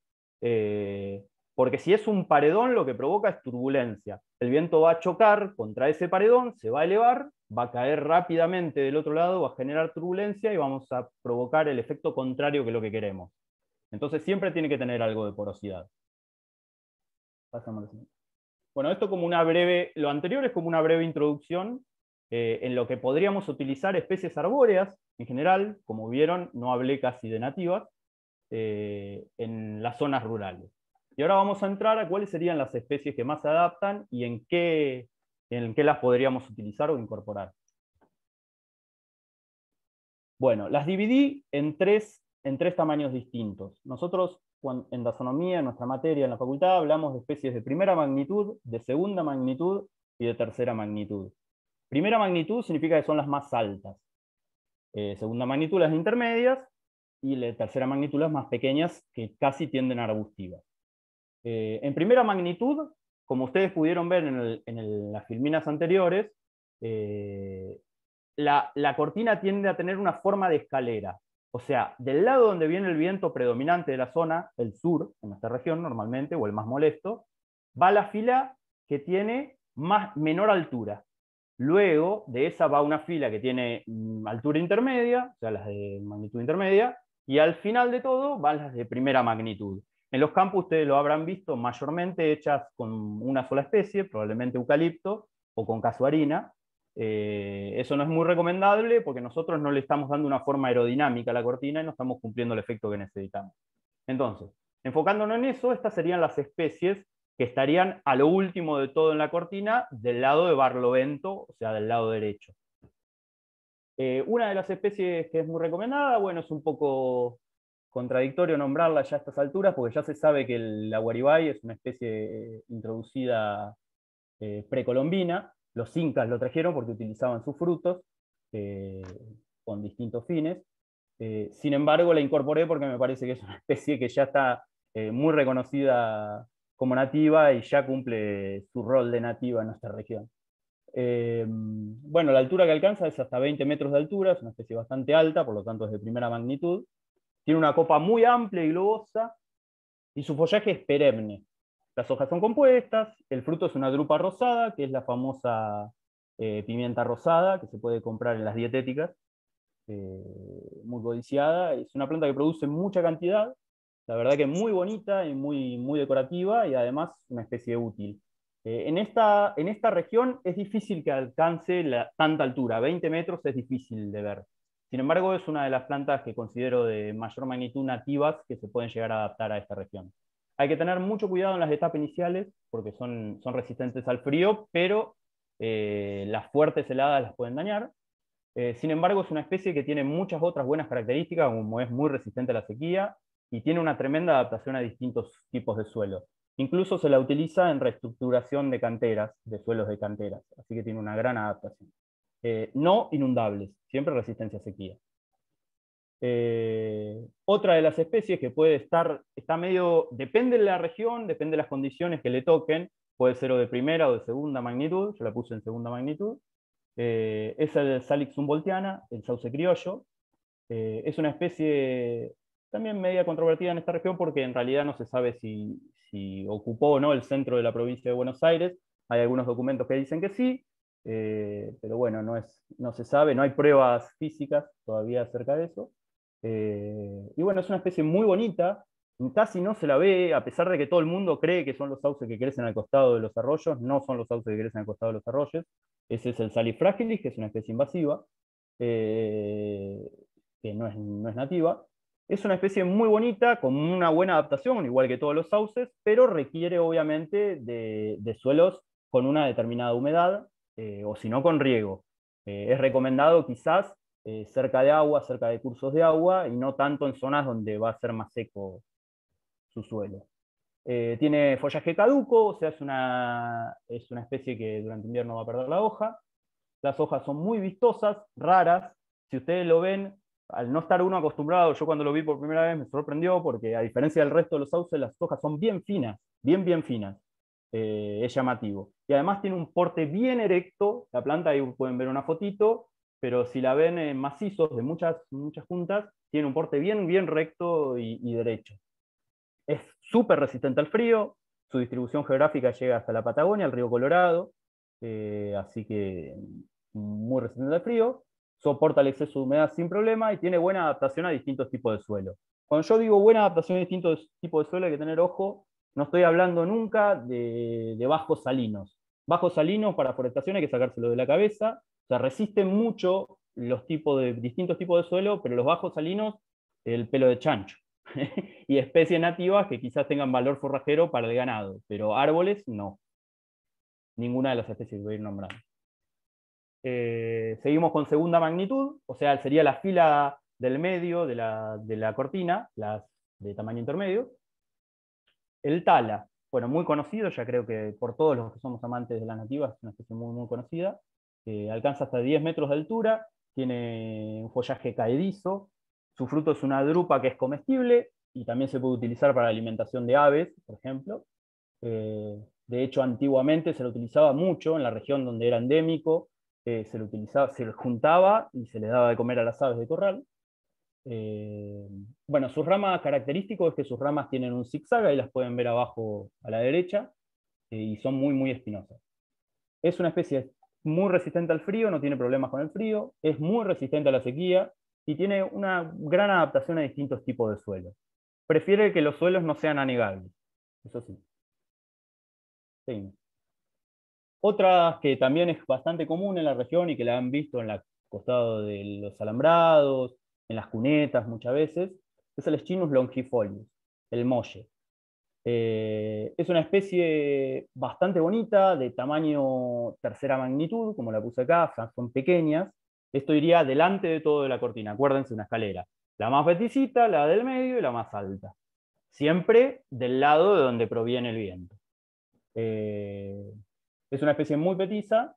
Speaker 5: porque si es un paredón lo que provoca es turbulencia. El viento va a chocar contra ese paredón, se va a elevar, va a caer rápidamente del otro lado, va a generar turbulencia y vamos a provocar el efecto contrario que lo que queremos. Entonces siempre tiene que tener algo de porosidad. Pasamos a la siguiente. Bueno, esto como lo anterior es como una breve introducción en lo que podríamos utilizar especies arbóreas en general. Como vieron, no hablé casi de nativas en las zonas rurales. Y ahora vamos a entrar a cuáles serían las especies que más se adaptan y en qué las podríamos utilizar o incorporar. Bueno, las dividí en tres tamaños distintos. Nosotros en taxonomía, en nuestra materia, en la facultad, hablamos de especies de primera magnitud, de segunda magnitud y de tercera magnitud. Primera magnitud significa que son las más altas. Segunda magnitud las intermedias y la tercera magnitud las más pequeñas, que casi tienden a arbustivas. En primera magnitud, como ustedes pudieron ver en las filminas anteriores, la cortina tiende a tener una forma de escalera. O sea, del lado donde viene el viento predominante de la zona, el sur, en esta región normalmente, o el más molesto, va la fila que tiene menor altura. Luego de esa va una fila que tiene altura intermedia, o sea, las de magnitud intermedia, y al final de todo van las de primera magnitud. En los campos ustedes lo habrán visto mayormente hechas con una sola especie, probablemente eucalipto, o con casuarina. Eso no es muy recomendable porque nosotros no le estamos dando una forma aerodinámica a la cortina y no estamos cumpliendo el efecto que necesitamos. Entonces, enfocándonos en eso, estas serían las especies que estarían a lo último de todo en la cortina, del lado de barlovento, o sea, del lado derecho. Una de las especies que es muy recomendada, bueno, es un poco contradictorio nombrarla ya a estas alturas, porque ya se sabe que la guaribay es una especie introducida precolombina. Los incas lo trajeron porque utilizaban sus frutos con distintos fines. Sin embargo, la incorporé porque me parece que es una especie que ya está muy reconocida como nativa y ya cumple su rol de nativa en nuestra región. Bueno, la altura que alcanza es hasta 20 metros de altura, es una especie bastante alta, por lo tanto es de primera magnitud. Tiene una copa muy amplia y globosa, y su follaje es perenne. Las hojas son compuestas, el fruto es una drupa rosada, que es la famosa pimienta rosada, que se puede comprar en las dietéticas, muy codiciada. Es una planta que produce mucha cantidad, la verdad que muy bonita y muy decorativa, y además una especie útil. En esta región es difícil que alcance tanta altura, 20 metros es difícil de ver. Sin embargo, es una de las plantas que considero de mayor magnitud nativas que se pueden llegar a adaptar a esta región. Hay que tener mucho cuidado en las etapas iniciales, porque son resistentes al frío, pero las fuertes heladas las pueden dañar. Sin embargo, es una especie que tiene muchas otras buenas características, como es muy resistente a la sequía, y tiene una tremenda adaptación a distintos tipos de suelo. Incluso se la utiliza en reestructuración de canteras, de suelos de canteras, así que tiene una gran adaptación. No inundables, siempre resistencia a sequía. Otra de las especies que puede está medio, depende de la región, depende de las condiciones que le toquen, puede ser o de primera o de segunda magnitud, yo la puse en segunda magnitud, es el Salix humboldtiana, el sauce criollo. Es una especie también media controvertida en esta región porque en realidad no se sabe si ocupó o no el centro de la provincia de Buenos Aires. Hay algunos documentos que dicen que sí, pero bueno, no se sabe, no hay pruebas físicas todavía acerca de eso. Y bueno, es una especie muy bonita, casi no se la ve, a pesar de que todo el mundo cree que son los sauces que crecen al costado de los arroyos, no son los sauces que crecen al costado de los arroyos. Ese es el Salix fragilis, que es una especie invasiva, que no es nativa. Es una especie muy bonita, con una buena adaptación, igual que todos los sauces, pero requiere obviamente de suelos con una determinada humedad, o si no con riego. Es recomendado quizás cerca de agua, cerca de cursos de agua, y no tanto en zonas donde va a ser más seco su suelo. Tiene follaje caduco, o sea, es una especie que durante invierno va a perder la hoja. Las hojas son muy vistosas, raras. Si ustedes lo ven, al no estar uno acostumbrado, yo cuando lo vi por primera vez me sorprendió porque a diferencia del resto de los sauces, las hojas son bien finas, bien finas. Es llamativo. Y además tiene un porte bien erecto, la planta, ahí pueden ver una fotito, pero si la ven en macizos de muchas puntas, tiene un porte bien recto y derecho. Es súper resistente al frío, su distribución geográfica llega hasta la Patagonia, el río Colorado, así que muy resistente al frío, soporta el exceso de humedad sin problema y tiene buena adaptación a distintos tipos de suelo. Cuando yo digo buena adaptación a distintos tipos de suelo hay que tener ojo, no estoy hablando nunca de bajos salinos. Bajos salinos para forestación hay que sacárselo de la cabeza, o sea, resisten mucho los distintos tipos de suelo, pero los bajos salinos, el pelo de chancho. Y especies nativas que quizás tengan valor forrajero para el ganado, pero árboles no. Ninguna de las especies que voy a ir nombrando. Seguimos con segunda magnitud, o sea, sería la fila del medio de la cortina, las de tamaño intermedio. El tala, bueno, muy conocido, ya creo que por todos los que somos amantes de las nativas, es una especie muy conocida. Alcanza hasta 10 metros de altura, tiene un follaje caedizo, su fruto es una drupa que es comestible y también se puede utilizar para la alimentación de aves, por ejemplo. De hecho, antiguamente se lo utilizaba mucho en la región donde era endémico, se lo juntaba y se le daba de comer a las aves de corral. Bueno, sus ramas característico es que sus ramas tienen un zigzag, ahí las pueden ver abajo a la derecha, y son muy espinosas. Es una especie muy resistente al frío, no tiene problemas con el frío, es muy resistente a la sequía y tiene una gran adaptación a distintos tipos de suelos. Prefiere que los suelos no sean anegables, eso sí. Sí. Otra que también es bastante común en la región y que la han visto en el costado de los alambrados, en las cunetas muchas veces, es el Schinus longifolius, el molle. Es una especie bastante bonita, de tamaño tercera magnitud, como la puse acá, son pequeñas. Esto iría delante de todo de la cortina, acuérdense, una escalera. La más peticita, la del medio y la más alta. Siempre del lado de donde proviene el viento. Es una especie muy petiza,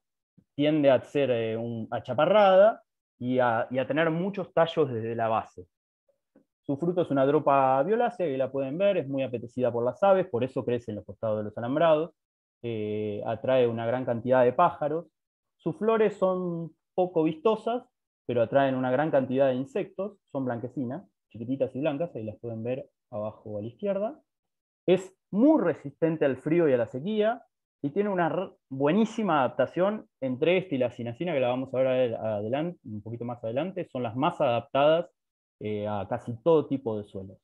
Speaker 5: tiende a ser achaparrada y a tener muchos tallos desde la base. Su fruto es una drupa violácea, que la pueden ver, es muy apetecida por las aves, por eso crece en los costados de los alambrados. Atrae una gran cantidad de pájaros. Sus flores son poco vistosas, pero atraen una gran cantidad de insectos, son blanquecinas, chiquititas y blancas, ahí las pueden ver abajo a la izquierda. Es muy resistente al frío y a la sequía, y tiene una buenísima adaptación entre este y la cinacina, que la vamos a ver adelante, un poquito más adelante. Son las más adaptadas a casi todo tipo de suelos.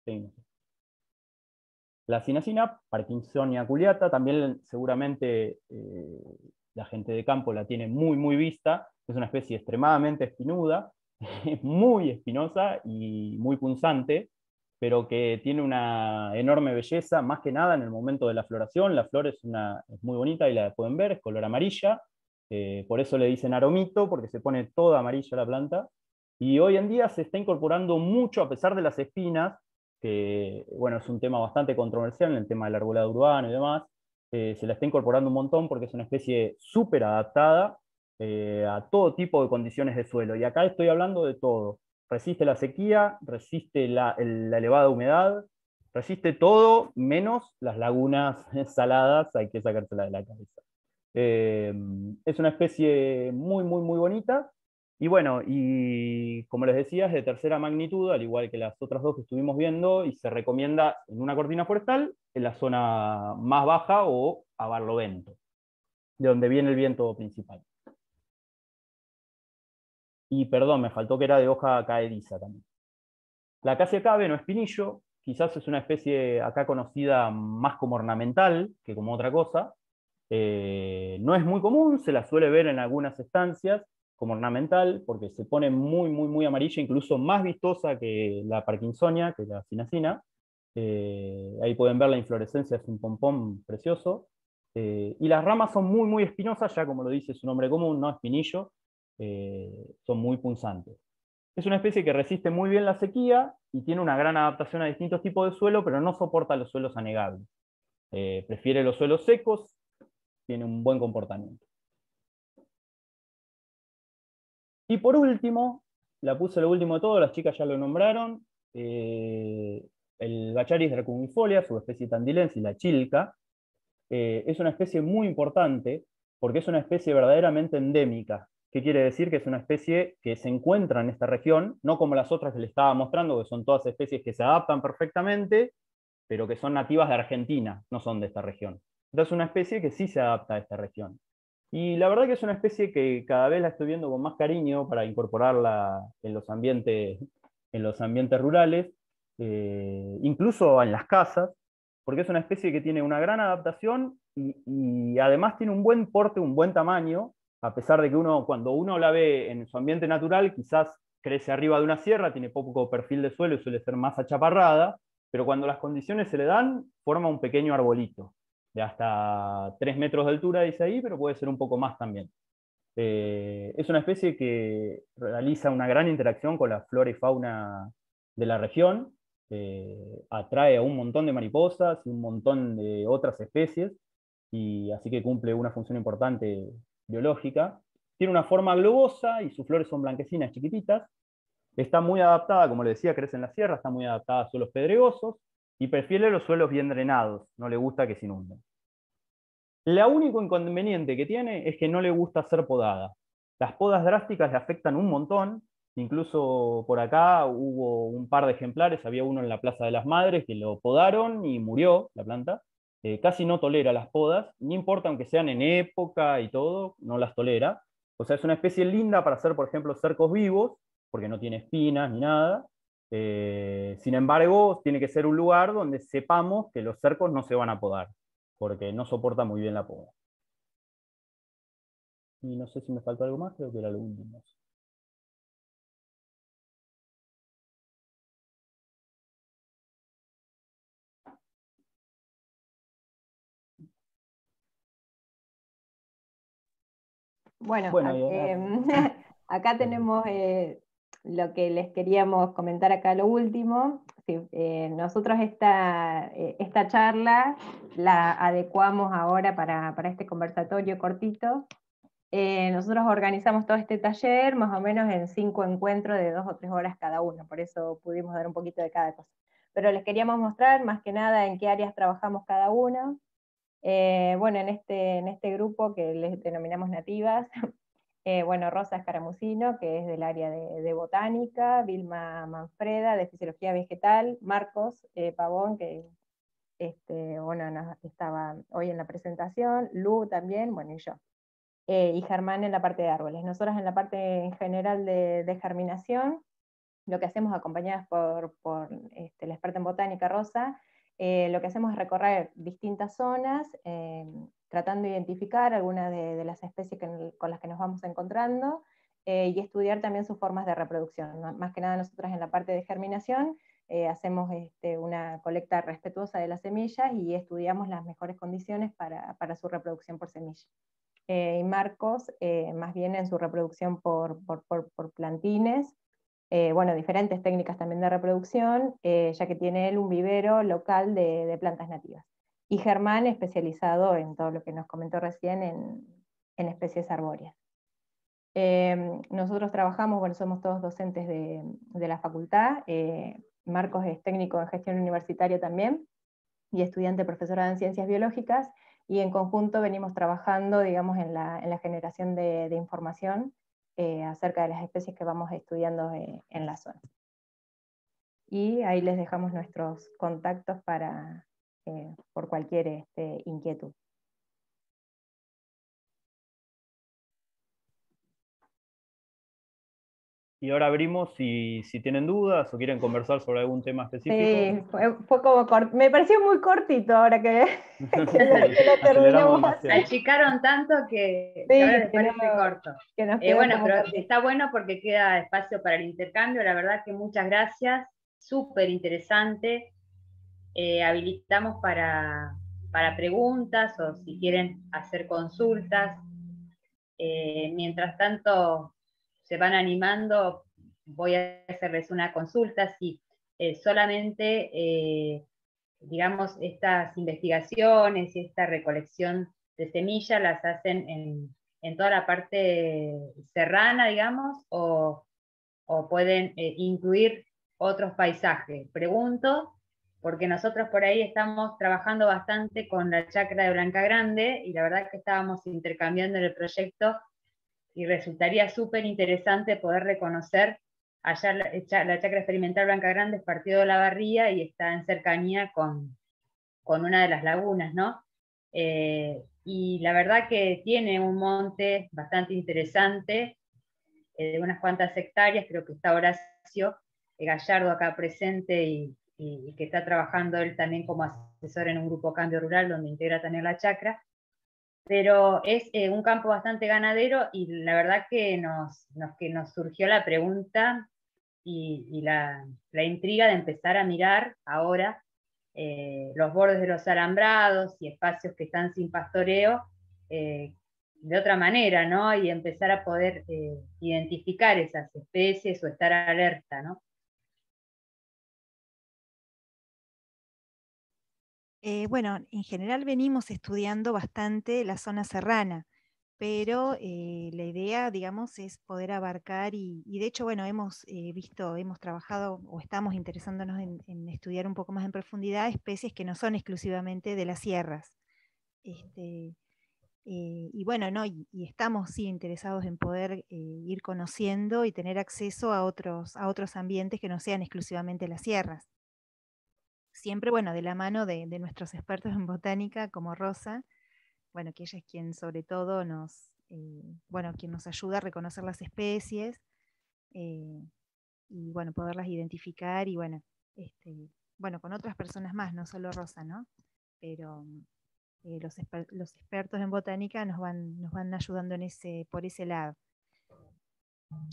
Speaker 5: Seguimos. La cinacina, Parkinsonia aculeata, también seguramente la gente de campo la tiene muy, muy vista. Es una especie extremadamente espinuda, muy espinosa y muy punzante, pero que tiene una enorme belleza, más que nada en el momento de la floración. La flor es muy bonita y la pueden ver, es color amarilla. Por eso le dicen aromito, porque se pone toda amarilla la planta. Y hoy en día se está incorporando mucho, a pesar de las espinas, que bueno, es un tema bastante controversial en el tema del arbolado urbano y demás. Se la está incorporando un montón porque es una especie súper adaptada a todo tipo de condiciones de suelo. Y acá estoy hablando de todo. Resiste la sequía, resiste la elevada humedad, resiste todo menos las lagunas saladas, hay que sacársela de la cabeza. Es una especie muy, muy, muy bonita. Y bueno, y como les decía, es de tercera magnitud, al igual que las otras dos que estuvimos viendo, y se recomienda en una cortina forestal, en la zona más baja o a barlovento, de donde viene el viento principal. Y perdón, me faltó que era de hoja caediza también. La acacia cabe no es pinillo, quizás es una especie acá conocida más como ornamental que como otra cosa. No es muy común, se la suele ver en algunas estancias como ornamental, porque se pone muy, muy, muy amarilla, incluso más vistosa que la parkinsonia, que la cinacina. Ahí pueden ver la inflorescencia, es un pompón precioso. Y las ramas son muy, muy espinosas, ya como lo dice su nombre común, ¿no? Espinillo, son muy punzantes. Es una especie que resiste muy bien la sequía y tiene una gran adaptación a distintos tipos de suelo, pero no soporta los suelos anegables. Prefiere los suelos secos, tiene un buen comportamiento. Y por último, la puse lo último de todo, las chicas ya lo nombraron, el Bacharis dracumifolia, su especie tandilensis, la chilca, es una especie muy importante porque es una especie verdaderamente endémica. ¿Qué quiere decir? Que es una especie que se encuentra en esta región, no como las otras que le estaba mostrando, que son todas especies que se adaptan perfectamente, pero que son nativas de Argentina, no son de esta región. Entonces es una especie que sí se adapta a esta región. Y la verdad que es una especie que cada vez la estoy viendo con más cariño para incorporarla en los ambientes rurales, incluso en las casas, porque es una especie que tiene una gran adaptación y además tiene un buen porte, un buen tamaño, a pesar de que cuando uno la ve en su ambiente natural, quizás crece arriba de una sierra, tiene poco perfil de suelo y suele ser más achaparrada, pero cuando las condiciones se le dan, forma un pequeño arbolito de hasta 3 metros de altura, dice ahí, pero puede ser un poco más también. Es una especie que realiza una gran interacción con la flora y fauna de la región, atrae a un montón de mariposas y un montón de otras especies, y así que cumple una función importante biológica. Tiene una forma globosa y sus flores son blanquecinas, chiquititas. Está muy adaptada, como le decía, crece en la sierra, está muy adaptada a suelos pedregosos y prefiere los suelos bien drenados, no le gusta que se inunden. El único inconveniente que tiene es que no le gusta ser podada. Las podas drásticas le afectan un montón, incluso por acá hubo un par de ejemplares, había uno en la Plaza de las Madres que lo podaron y murió la planta. Casi no tolera las podas, no importa aunque sean en época y todo, no las tolera. O sea, es una especie linda para hacer, por ejemplo, cercos vivos, porque no tiene espinas ni nada. Sin embargo, tiene que ser un lugar donde sepamos que los cercos no se van a podar, porque no soporta muy bien la poda. Y no sé si me faltó algo más, creo que era lo último.
Speaker 1: Bueno,
Speaker 5: Bueno,
Speaker 1: acá tenemos lo que les queríamos comentar acá lo último, sí, nosotros esta charla la adecuamos ahora para este conversatorio cortito. Nosotros organizamos todo este taller más o menos en 5 encuentros de 2 o 3 horas cada uno, por eso pudimos dar un poquito de cada cosa. Pero les queríamos mostrar más que nada en qué áreas trabajamos cada uno. Bueno, en este grupo que les denominamos nativas, bueno, Rosa Escaramucino, que es del área de botánica, Vilma Manfreda, de fisiología vegetal, Marcos Pavón, que bueno, estaba hoy en la presentación, Lu también, bueno, y yo. Y Germán en la parte de árboles. Nosotros en la parte en general de germinación, lo que hacemos acompañadas por la experta en botánica Rosa, lo que hacemos es recorrer distintas zonas, tratando de identificar algunas de las especies con las que nos vamos encontrando, y estudiar también sus formas de reproducción, ¿no? Más que nada nosotros en la parte de germinación hacemos una colecta respetuosa de las semillas y estudiamos las mejores condiciones para su reproducción por semilla. Y Marcos, más bien en su reproducción por plantines, bueno, diferentes técnicas también de reproducción, ya que tiene él un vivero local de plantas nativas. Y Germán especializado en todo lo que nos comentó recién en especies arbóreas. Nosotros trabajamos, bueno, somos todos docentes de la facultad, Marcos es técnico en gestión universitaria también, y estudiante profesora en ciencias biológicas, y en conjunto venimos trabajando, digamos, en la generación de información acerca de las especies que vamos estudiando en la zona. Y ahí les dejamos nuestros contactos por cualquier inquietud.
Speaker 5: Y ahora abrimos si tienen dudas o quieren conversar sobre algún tema específico.
Speaker 1: Sí, fue como me pareció muy cortito ahora que lo terminamos.
Speaker 2: Achicaron tanto que ahora les parece corto. Bueno, pero cortito. Está bueno porque queda espacio para el intercambio. La verdad que muchas gracias, súper interesante. Habilitamos para preguntas o si quieren hacer consultas. Mientras tanto se van animando, voy a hacerles una consulta. Si solamente, digamos, estas investigaciones y esta recolección de semillas las hacen en toda la parte serrana, digamos, o pueden incluir otros paisajes. Pregunto, porque nosotros por ahí estamos trabajando bastante con la chacra de Blanca Grande, y la verdad que estábamos intercambiando en el proyecto, y resultaría súper interesante poder reconocer allá la chacra experimental Blanca Grande es partido de la Barría y está en cercanía con una de las lagunas, ¿no? Y la verdad que tiene un monte bastante interesante, de unas cuantas hectáreas. Creo que está Horacio Gallardo acá presente y que está trabajando él también como asesor en un grupo Cambio Rural, donde integra también la chacra. Pero es un campo bastante ganadero, y la verdad que nos surgió la pregunta y la intriga de empezar a mirar ahora los bordes de los alambrados y espacios que están sin pastoreo de otra manera, ¿no? Y empezar a poder identificar esas especies o estar alerta, ¿no?
Speaker 3: Bueno, en general venimos estudiando bastante la zona serrana, pero la idea, digamos, es poder abarcar y de hecho, bueno, hemos trabajado o estamos interesándonos en estudiar un poco más en profundidad especies que no son exclusivamente de las sierras. Y bueno, ¿no? Y estamos sí interesados en poder ir conociendo y tener acceso a otros ambientes que no sean exclusivamente las sierras. Siempre, bueno, de la mano de nuestros expertos en botánica como Rosa, bueno, que ella es quien sobre todo quien nos ayuda a reconocer las especies y bueno, poderlas identificar y bueno, con otras personas más, no solo Rosa, ¿no? Pero los expertos en botánica nos van ayudando por ese lado.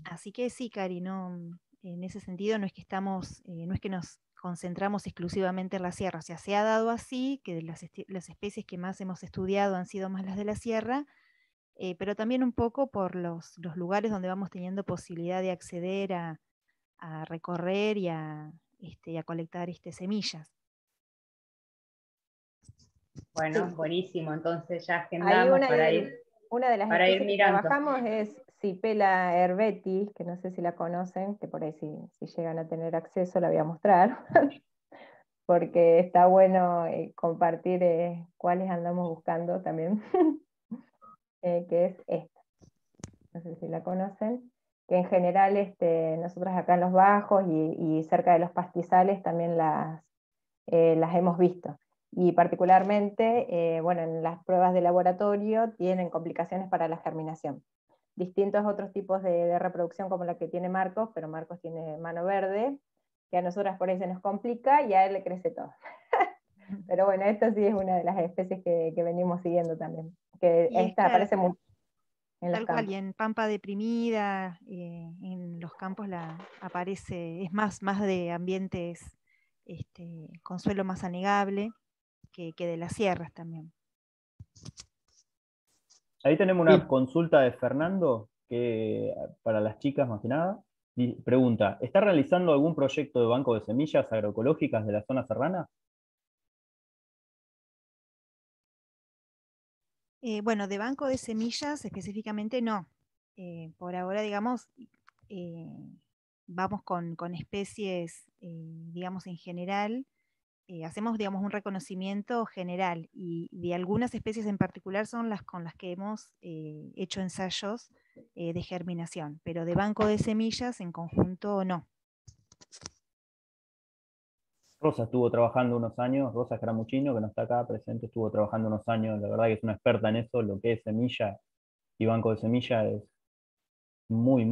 Speaker 3: Así que sí, Cari, en ese sentido no es que no es que nos concentramos exclusivamente en la sierra, o sea, se ha dado así, que las especies que más hemos estudiado han sido más las de la sierra, pero también un poco por los lugares donde vamos teniendo posibilidad de acceder a a recorrer y a colectar semillas.
Speaker 2: Bueno, buenísimo, entonces ya
Speaker 1: Ahí
Speaker 2: agendamos
Speaker 1: una de las
Speaker 2: para ir
Speaker 1: especies que
Speaker 2: mirando.
Speaker 1: trabajamos es Cipela herbetis, que no sé si la conocen, que por ahí si llegan a tener acceso la voy a mostrar, porque está bueno compartir cuáles andamos buscando también, que es esta. No sé si la conocen, que en general nosotros acá en los bajos y cerca de los pastizales también las hemos visto. Y particularmente, bueno, en las pruebas de laboratorio tienen complicaciones para la germinación. Distintos otros tipos de reproducción como la que tiene Marcos, pero Marcos tiene mano verde, que a nosotras por ahí se nos complica y a él le crece todo. Pero bueno, esta sí es una de las especies que venimos siguiendo también, que esta aparece mucho en los
Speaker 3: tal cual,
Speaker 1: campos.
Speaker 3: y en pampa deprimida, en los campos aparece, es más de ambientes con suelo más anegable que de las sierras también.
Speaker 5: Ahí tenemos una
Speaker 4: Bien.
Speaker 5: consulta de Fernando, que para las chicas más que nada. Pregunta, ¿está realizando algún proyecto de banco de semillas agroecológicas de la zona serrana?
Speaker 3: Bueno, de banco de semillas específicamente no. Por ahora, digamos, vamos con especies, digamos, en general. Hacemos, digamos, un reconocimiento general y de algunas especies en particular son las con las que hemos hecho ensayos de germinación, pero de banco de semillas en conjunto no.
Speaker 5: Rosa estuvo trabajando unos años, Rosa Scaramuccino, que no está acá presente, estuvo trabajando unos años, la verdad que es una experta en eso, lo que es semilla y banco de semilla es muy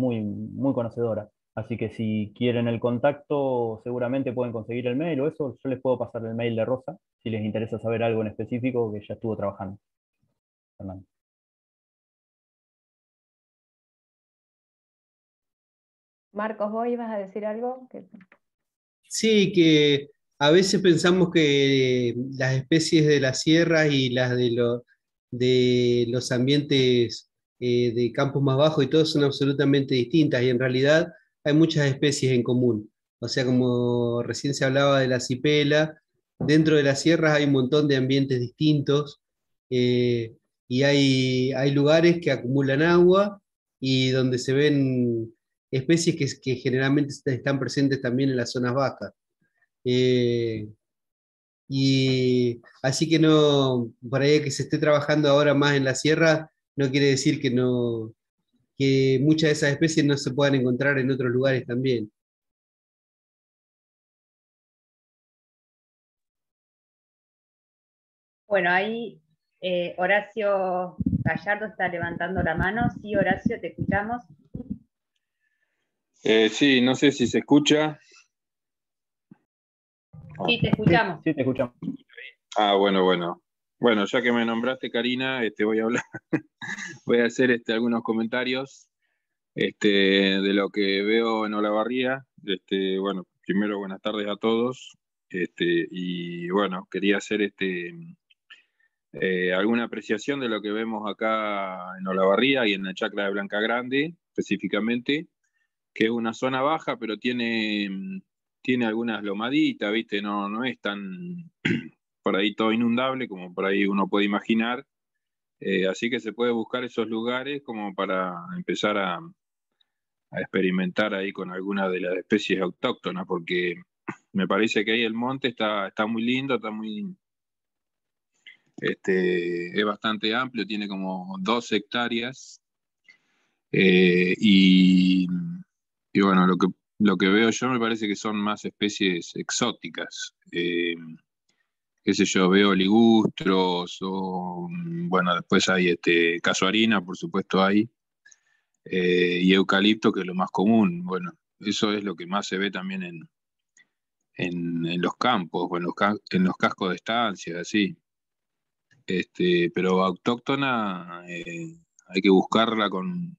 Speaker 5: conocedora. Así que si quieren el contacto, seguramente pueden conseguir el mail o eso, yo les puedo pasar el mail de Rosa, si les interesa saber algo en específico que ya estuvo trabajando. Fernando.
Speaker 1: Marcos, ¿vos ibas a decir algo?
Speaker 4: Sí, que a veces pensamos que las especies de las sierras y las de los ambientes de campos más bajos y todo son absolutamente distintas y en realidad hay muchas especies en común. O sea, como recién se hablaba de la cipela, dentro de las sierras hay un montón de ambientes distintos y hay lugares que acumulan agua y donde se ven especies que generalmente están presentes también en las zonas bajas. Eh, y así que no, por ahí que se esté trabajando ahora más en la sierra, no quiere decir que no, que muchas de esas especies no se puedan encontrar en otros lugares también.
Speaker 2: Bueno, ahí Horacio Gallardo está levantando la mano. Sí, Horacio, te escuchamos.
Speaker 6: Sí, no sé si se escucha.
Speaker 2: Sí, te escuchamos.
Speaker 5: Sí, te escuchamos.
Speaker 6: Ah, bueno. Bueno, ya que me nombraste, Karina, voy a hablar, voy a hacer algunos comentarios de lo que veo en Olavarría. Bueno, primero buenas tardes a todos. Y bueno, quería hacer alguna apreciación de lo que vemos acá en Olavarría y en la chacra de Blanca Grande, específicamente, que es una zona baja, pero tiene algunas lomaditas, ¿viste? No es tan por ahí todo inundable como por ahí uno puede imaginar. Así que se puede buscar esos lugares como para empezar a experimentar ahí con alguna de las especies autóctonas, porque me parece que ahí el monte está muy lindo, es bastante amplio, tiene como 2 hectáreas. Y bueno, lo que veo yo me parece que son más especies exóticas. Qué sé yo, veo ligustros o, bueno, después hay casuarina, por supuesto hay, y eucalipto, que es lo más común. Bueno, eso es lo que más se ve también en los campos o en los cascos de estancia, así. Pero autóctona hay que buscarla con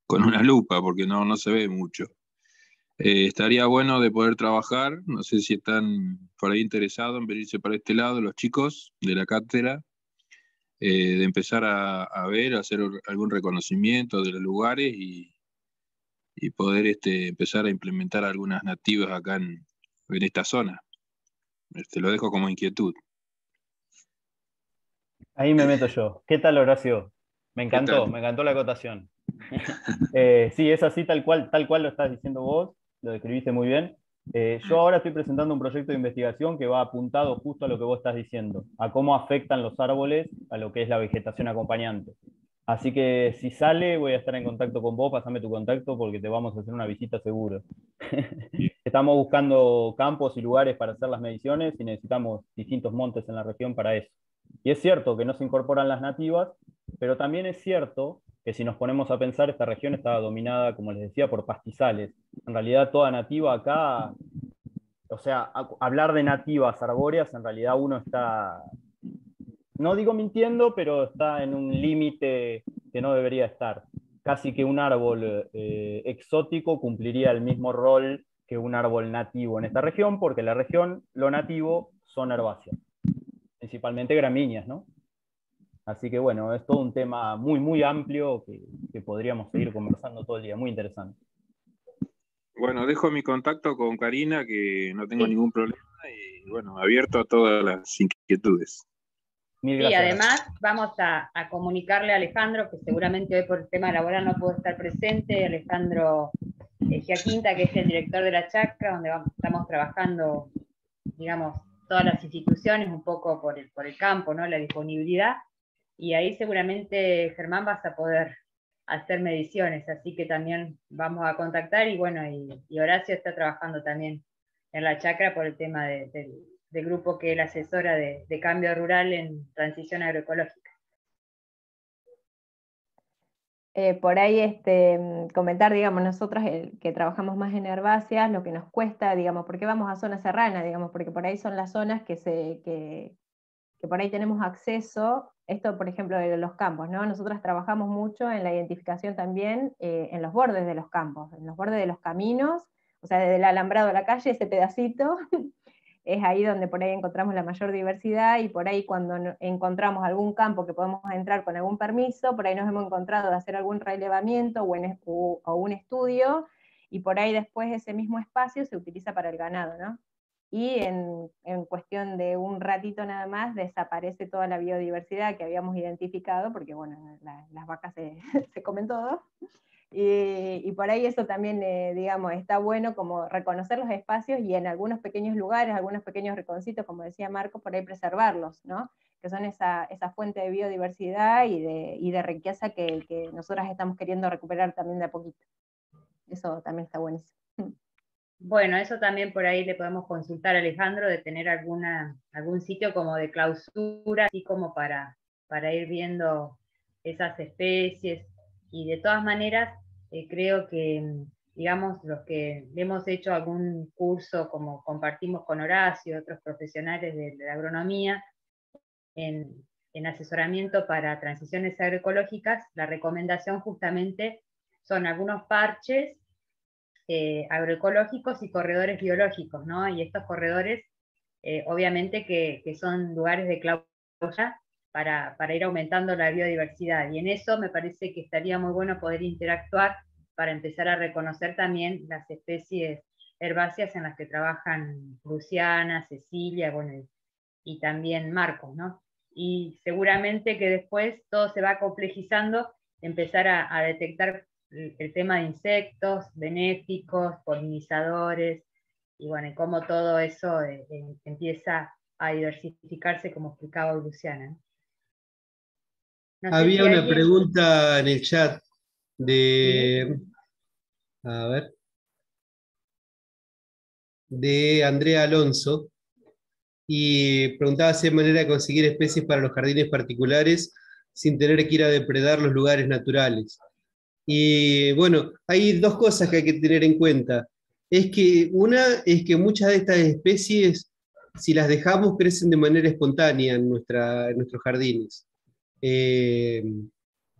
Speaker 6: una lupa porque no se ve mucho. Estaría bueno de poder trabajar, no sé si están por ahí interesados en venirse para este lado los chicos de la cátedra, de empezar a ver, a hacer algún reconocimiento de los lugares y poder empezar a implementar algunas nativas acá en esta zona. Lo dejo como inquietud.
Speaker 5: Ahí me meto yo. ¿Qué tal, Horacio? Me
Speaker 6: ¿Qué tal?
Speaker 5: me encantó la acotación. Sí, es así tal cual lo estás diciendo vos, lo describiste muy bien. Yo ahora estoy presentando un proyecto de investigación que va apuntado justo a lo que vos estás diciendo, a cómo afectan los árboles a lo que es la vegetación acompañante. Así que si sale, voy a estar en contacto con vos, pasame tu contacto porque te vamos a hacer una visita seguro. Estamos buscando campos y lugares para hacer las mediciones y necesitamos distintos montes en la región para eso. Y es cierto que no se incorporan las nativas, pero también es cierto que si nos ponemos a pensar, esta región estaba dominada, como les decía, por pastizales. En realidad toda nativa acá, o sea, hablar de nativas arbóreas, en realidad uno está, no digo mintiendo, pero está en un límite que no debería estar. Casi que un árbol exótico cumpliría el mismo rol que un árbol nativo en esta región, porque la región, lo nativo, son herbáceas, principalmente gramíneas, ¿no? Así que bueno, es todo un tema muy, muy amplio que podríamos seguir conversando todo el día, muy interesante.
Speaker 6: Bueno, dejo mi contacto con Karina, que no tengo ningún problema, y bueno, abierto a todas las inquietudes.
Speaker 5: Mil
Speaker 2: Sí,
Speaker 5: gracias.
Speaker 2: además vamos a comunicarle a Alejandro, que seguramente hoy por el tema laboral no pudo estar presente, Alejandro Giaquinta, que es el director de la chacra, donde estamos trabajando, digamos, todas las instituciones un poco por el campo, ¿no? La disponibilidad, y ahí seguramente, Germán, vas a poder hacer mediciones, así que también vamos a contactar, y bueno, y Horacio está trabajando también en la chacra por el tema del grupo que él asesora de cambio rural en transición agroecológica.
Speaker 1: Por ahí comentar, digamos, nosotros que trabajamos más en herbáceas, lo que nos cuesta, digamos, ¿por qué vamos a zona serrana? Digamos, porque por ahí son las zonas que por ahí tenemos acceso, esto por ejemplo de los campos, ¿no? Nosotros trabajamos mucho en la identificación también en los bordes de los campos, en los bordes de los caminos, o sea, desde el alambrado a la calle, ese pedacito, es ahí donde por ahí encontramos la mayor diversidad, y por ahí cuando encontramos algún campo que podemos entrar con algún permiso, por ahí nos hemos encontrado de hacer algún relevamiento o un estudio, y por ahí después ese mismo espacio se utiliza para el ganado, ¿no? Y en cuestión de un ratito nada más desaparece toda la biodiversidad que habíamos identificado, porque bueno, las vacas se comen todo, y por ahí eso también, digamos, está bueno como reconocer los espacios y en algunos pequeños lugares, algunos pequeños rinconcitos, como decía Marco, por ahí preservarlos, ¿no? Que son esa fuente de biodiversidad y de riqueza que nosotras estamos queriendo recuperar también de a poquito. Eso también está buenísimo.
Speaker 2: Bueno, eso también por ahí le podemos consultar a Alejandro, de tener algún sitio como de clausura, así como para ir viendo esas especies. Y de todas maneras, creo que, digamos, los que hemos hecho algún curso, como compartimos con Horacio y otros profesionales de la agronomía, en asesoramiento para transiciones agroecológicas, la recomendación justamente son algunos parches agroecológicos y corredores biológicos, ¿no? Y estos corredores, obviamente que son lugares de clausura para ir aumentando la biodiversidad, y en eso me parece que estaría muy bueno poder interactuar para empezar a reconocer también las especies herbáceas en las que trabajan Luciana, Cecilia, bueno, y también Marcos, ¿no? Y seguramente que después todo se va complejizando, empezar a detectar el tema de insectos benéficos, polinizadores, y bueno, y cómo todo eso empieza a diversificarse, como explicaba Luciana. No sé
Speaker 4: Había
Speaker 2: si
Speaker 4: una
Speaker 2: alguien...
Speaker 4: pregunta en el chat de,
Speaker 2: ¿Sí?
Speaker 4: a ver, de Andrea Alonso, y preguntaba si hay manera de conseguir especies para los jardines particulares sin tener que ir a depredar los lugares naturales. Y bueno, hay dos cosas que hay que tener en cuenta. Una es que muchas de estas especies, si las dejamos, crecen de manera espontánea en nuestros jardines.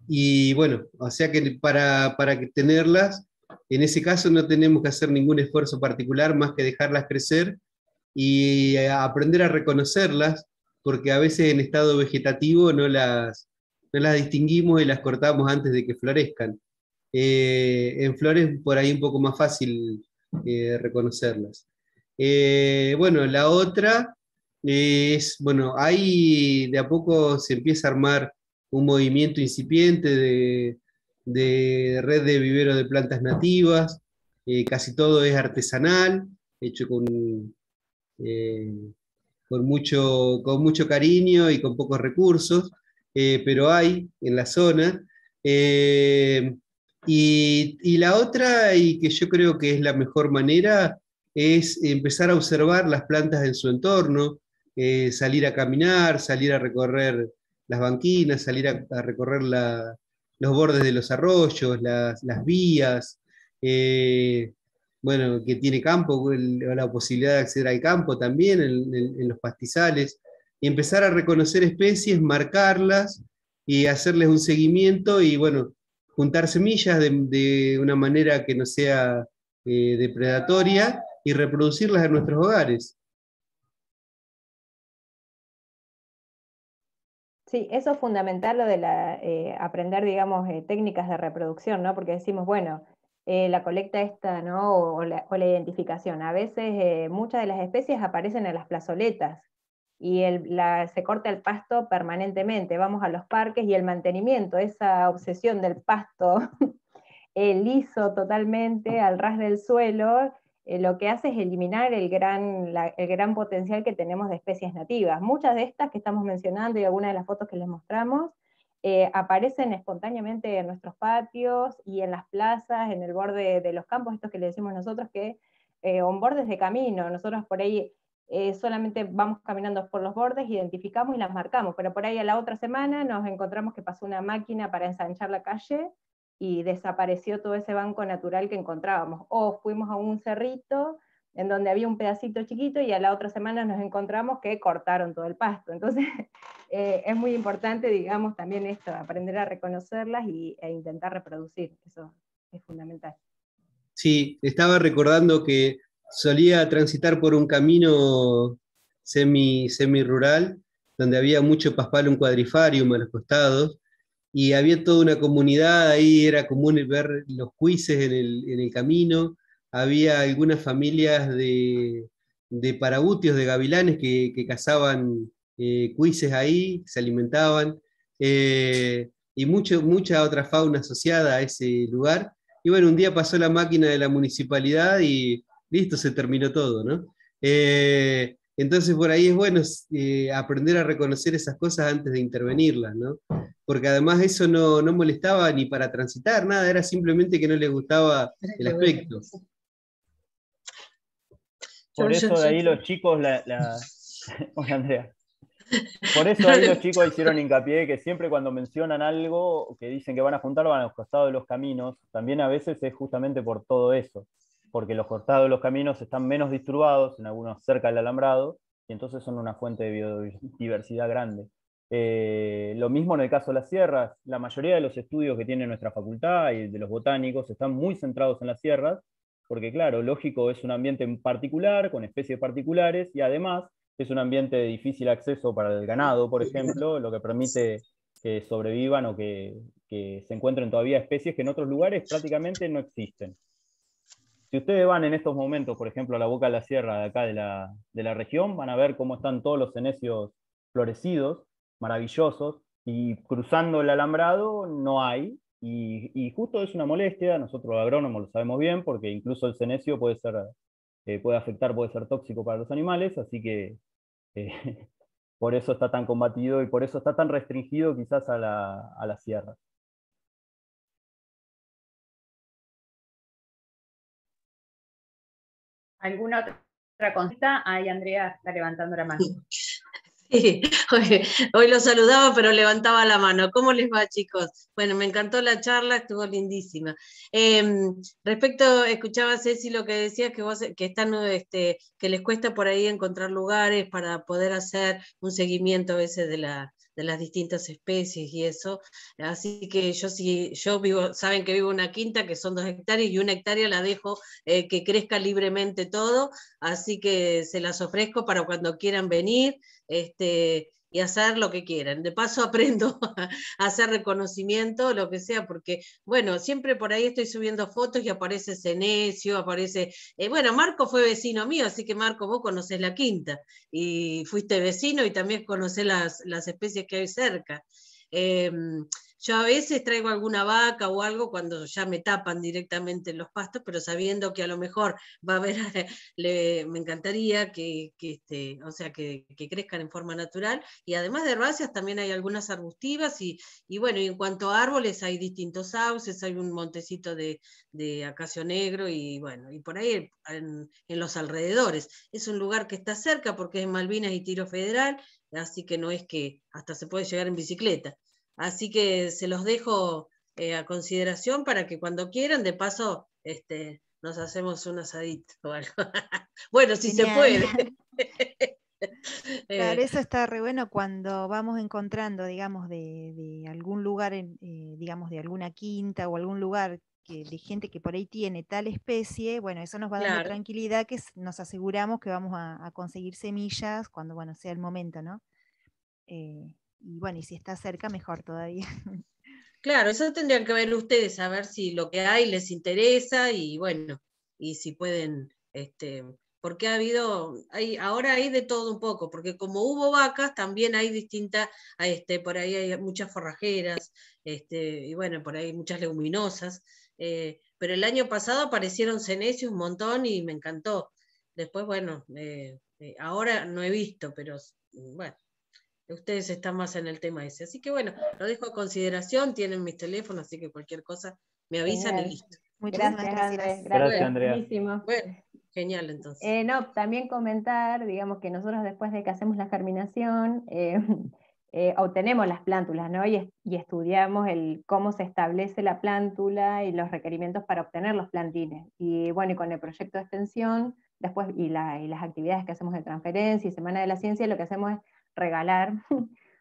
Speaker 4: Y bueno, o sea que para que tenerlas, en ese caso no tenemos que hacer ningún esfuerzo particular más que dejarlas crecer y aprender a reconocerlas, porque a veces en estado vegetativo no las distinguimos y las cortamos antes de que florezcan. En flores por ahí un poco más fácil reconocerlas. Bueno, la otra es, bueno, ahí de a poco se empieza a armar un movimiento incipiente de red de vivero de plantas nativas. Casi todo es artesanal, hecho eh, con mucho cariño y con pocos recursos, pero hay en la zona. Y la otra, y que yo creo que es la mejor manera, es empezar a observar las plantas en su entorno, salir a caminar, salir a recorrer las banquinas, salir a recorrer los bordes de los arroyos, las vías, bueno, que tiene campo, la posibilidad de acceder al campo también en los pastizales, y empezar a reconocer especies, marcarlas y hacerles un seguimiento y bueno, juntar semillas de una manera que no sea depredatoria y reproducirlas en nuestros hogares.
Speaker 1: Sí, eso es fundamental, lo de aprender, digamos, técnicas de reproducción, ¿no? Porque decimos, bueno, la colecta esta, ¿no? O la identificación. A veces muchas de las especies aparecen en las plazoletas y se corta el pasto permanentemente. Vamos a los parques y el mantenimiento, esa obsesión del pasto liso totalmente al ras del suelo, lo que hace es eliminar el gran potencial que tenemos de especies nativas. Muchas de estas que estamos mencionando y algunas de las fotos que les mostramos aparecen espontáneamente en nuestros patios y en las plazas, en el borde de los campos, estos que le decimos nosotros, o en bordes de camino. Nosotros por ahí solamente vamos caminando por los bordes, identificamos y las marcamos, pero por ahí a la otra semana nos encontramos que pasó una máquina para ensanchar la calle y desapareció todo ese banco natural que encontrábamos. O fuimos a un cerrito en donde había un pedacito chiquito y a la otra semana nos encontramos que cortaron todo el pasto. Entonces es muy importante, digamos, también esto, aprender a reconocerlas e intentar reproducir. Eso es fundamental.
Speaker 4: Sí, estaba recordando que solía transitar por un camino semi-rural, donde había mucho paspalum quadrifarium a los costados, y había toda una comunidad ahí, era común ver los cuises en el camino, había algunas familias de parabutios, de gavilanes que cazaban cuises ahí, se alimentaban, y mucha otra fauna asociada a ese lugar. Y bueno, un día pasó la máquina de la municipalidad y listo, se terminó todo, ¿no? Entonces por ahí es bueno aprender a reconocer esas cosas antes de intervenirlas, ¿no? Porque además eso no molestaba ni para transitar, nada, era simplemente que no le gustaba el aspecto.
Speaker 5: Por eso de ahí los chicos, Hola, Andrea. Por eso ahí los chicos hicieron hincapié que siempre cuando mencionan algo que dicen que van a juntar, van a los costados de los caminos, también a veces es justamente por todo eso, porque los costados de los caminos están menos disturbados, en algunos cerca del alambrado, y entonces son una fuente de biodiversidad grande. Lo mismo en el caso de las sierras, la mayoría de los estudios que tiene nuestra facultad y de los botánicos están muy centrados en las sierras, porque claro, lógico, es un ambiente en particular, con especies particulares, y además es un ambiente de difícil acceso para el ganado, por ejemplo, lo que permite que sobrevivan o que se encuentren todavía especies que en otros lugares prácticamente no existen. Si ustedes van en estos momentos, por ejemplo, a la Boca de la Sierra de acá de la región, van a ver cómo están todos los cenecios florecidos, maravillosos, y cruzando el alambrado no hay, y justo es una molestia, nosotros los agrónomos lo sabemos bien, porque incluso el cenecio puede afectar, puede ser tóxico para los animales, así que por eso está tan combatido y por eso está tan restringido quizás a la sierra.
Speaker 2: ¿Alguna otra consulta? Ahí Andrea está levantando la mano.
Speaker 7: Sí, hoy lo saludaba, pero levantaba la mano. ¿Cómo les va, chicos? Bueno, me encantó la charla, estuvo lindísima. Respecto, escuchaba Ceci lo que decías, que les cuesta por ahí encontrar lugares para poder hacer un seguimiento a veces de las distintas especies y eso. Así que yo vivo, saben que vivo en una quinta que son 2 hectáreas y 1 hectárea la dejo que crezca libremente todo, así que se las ofrezco para cuando quieran venir. y hacer lo que quieran. De paso aprendo a hacer reconocimiento, lo que sea, porque, bueno, siempre por ahí estoy subiendo fotos y aparece Senecio, aparece... bueno, Marco fue vecino mío, así que Marco, vos conocés la quinta, y fuiste vecino y también conocés las especies que hay cerca. Yo a veces traigo alguna vaca o algo cuando ya me tapan directamente los pastos, pero sabiendo que a lo mejor va a haber, me encantaría o sea, que crezcan en forma natural. Y además de herbáceas también hay algunas arbustivas y bueno, y en cuanto a árboles hay distintos sauces, hay un montecito de acacio negro y bueno, y por ahí en los alrededores. Es un lugar que está cerca porque es Malvinas y Tiro Federal, así que no es que hasta se puede llegar en bicicleta. Así que se los dejo a consideración para que cuando quieran, de paso, nos hacemos un asadito o algo. Bueno, si se puede.
Speaker 3: Claro, eso está re bueno cuando vamos encontrando, digamos, de algún lugar, digamos, de alguna quinta o algún lugar de gente que por ahí tiene tal especie, bueno, eso nos va dando tranquilidad que nos aseguramos que vamos a conseguir semillas cuando, bueno, sea el momento, ¿no? Y bueno, y si está cerca, mejor todavía.
Speaker 7: Claro, eso tendrían que ver ustedes, a ver si lo que hay les interesa y bueno, y si pueden, porque ahora hay de todo un poco, porque como hubo vacas, también hay distintas, por ahí hay muchas forrajeras, y bueno, por ahí hay muchas leguminosas, pero el año pasado aparecieron senecios un montón y me encantó. Después, bueno, ahora no he visto, pero bueno. Ustedes están más en el tema ese. Así que bueno, lo dejo a consideración, tienen mis teléfonos, así que cualquier cosa me avisan y listo.
Speaker 3: Muchas
Speaker 1: Gracias, Andrés.
Speaker 5: Gracias, Andrea.
Speaker 1: Buenísimo.
Speaker 7: Bueno, genial entonces.
Speaker 1: No, también comentar, digamos que nosotros después de que hacemos la germinación, obtenemos las plántulas, ¿no? Y estudiamos cómo se establece la plántula y los requerimientos para obtener los plantines. Y bueno, y con el proyecto de extensión, después, y las actividades que hacemos de transferencia y Semana de la Ciencia, lo que hacemos es regalar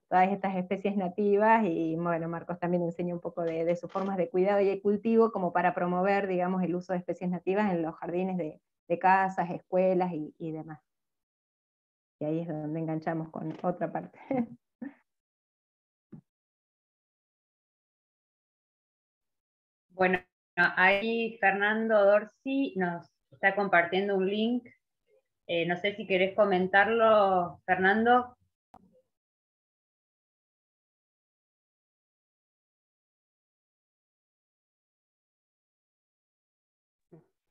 Speaker 1: todas estas especies nativas, y bueno, Marcos también enseña un poco de sus formas de cuidado y de cultivo, como para promover, digamos, el uso de especies nativas en los jardines de casas, escuelas y demás. Y ahí es donde enganchamos con otra parte.
Speaker 2: Bueno, ahí Fernando Dorsi nos está compartiendo un link. No sé si querés comentarlo, Fernando.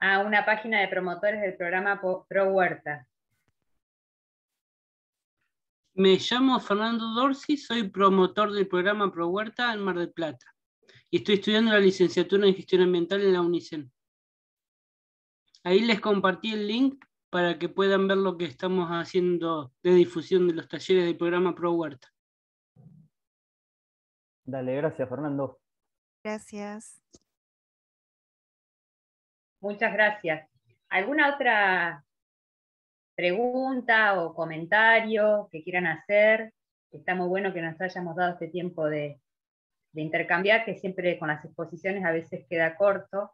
Speaker 2: A una página de promotores del programa Pro Huerta.
Speaker 8: Me llamo Fernando Dorsi, soy promotor del programa Pro Huerta en Mar del Plata y estoy estudiando la licenciatura en Gestión Ambiental en la UNICEN. Ahí les compartí el link para que puedan ver lo que estamos haciendo de difusión de los talleres del programa Pro Huerta.
Speaker 5: Dale, gracias, Fernando.
Speaker 3: Gracias.
Speaker 2: Muchas gracias. ¿Alguna otra pregunta o comentario que quieran hacer? Está muy bueno que nos hayamos dado este tiempo de intercambiar, que siempre con las exposiciones a veces queda corto.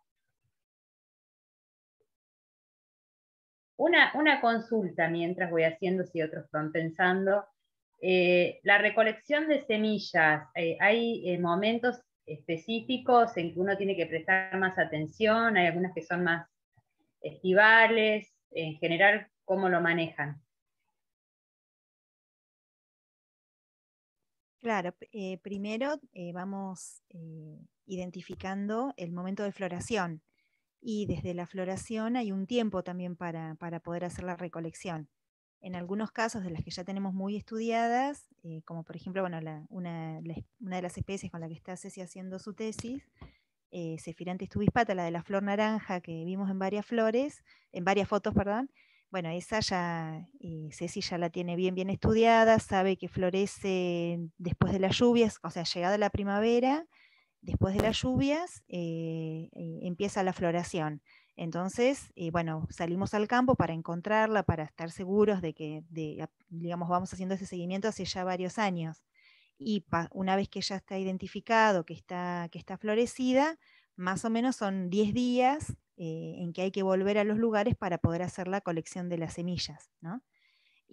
Speaker 2: Una consulta mientras voy haciendo, si otros van pensando. La recolección de semillas, ¿hay momentos específicos en que uno tiene que prestar más atención? ¿Hay algunas que son más estivales? En general, ¿cómo lo manejan?
Speaker 3: Claro, primero vamos identificando el momento de floración, y desde la floración hay un tiempo también para poder hacer la recolección. En algunos casos de las que ya tenemos muy estudiadas, como por ejemplo, bueno, una de las especies con la que está Ceci haciendo su tesis, Zephyranthus tubispata, la de la flor naranja que vimos en varias fotos, perdón. Bueno, esa ya, Ceci ya la tiene bien estudiada, sabe que florece después de las lluvias, o sea, llegada la primavera, después de las lluvias empieza la floración. Entonces, bueno, salimos al campo para encontrarla, para estar seguros de que, digamos, vamos haciendo ese seguimiento hace ya varios años. Y una vez que ya está identificado que está florecida, más o menos son 10 días en que hay que volver a los lugares para poder hacer la colección de las semillas, ¿no?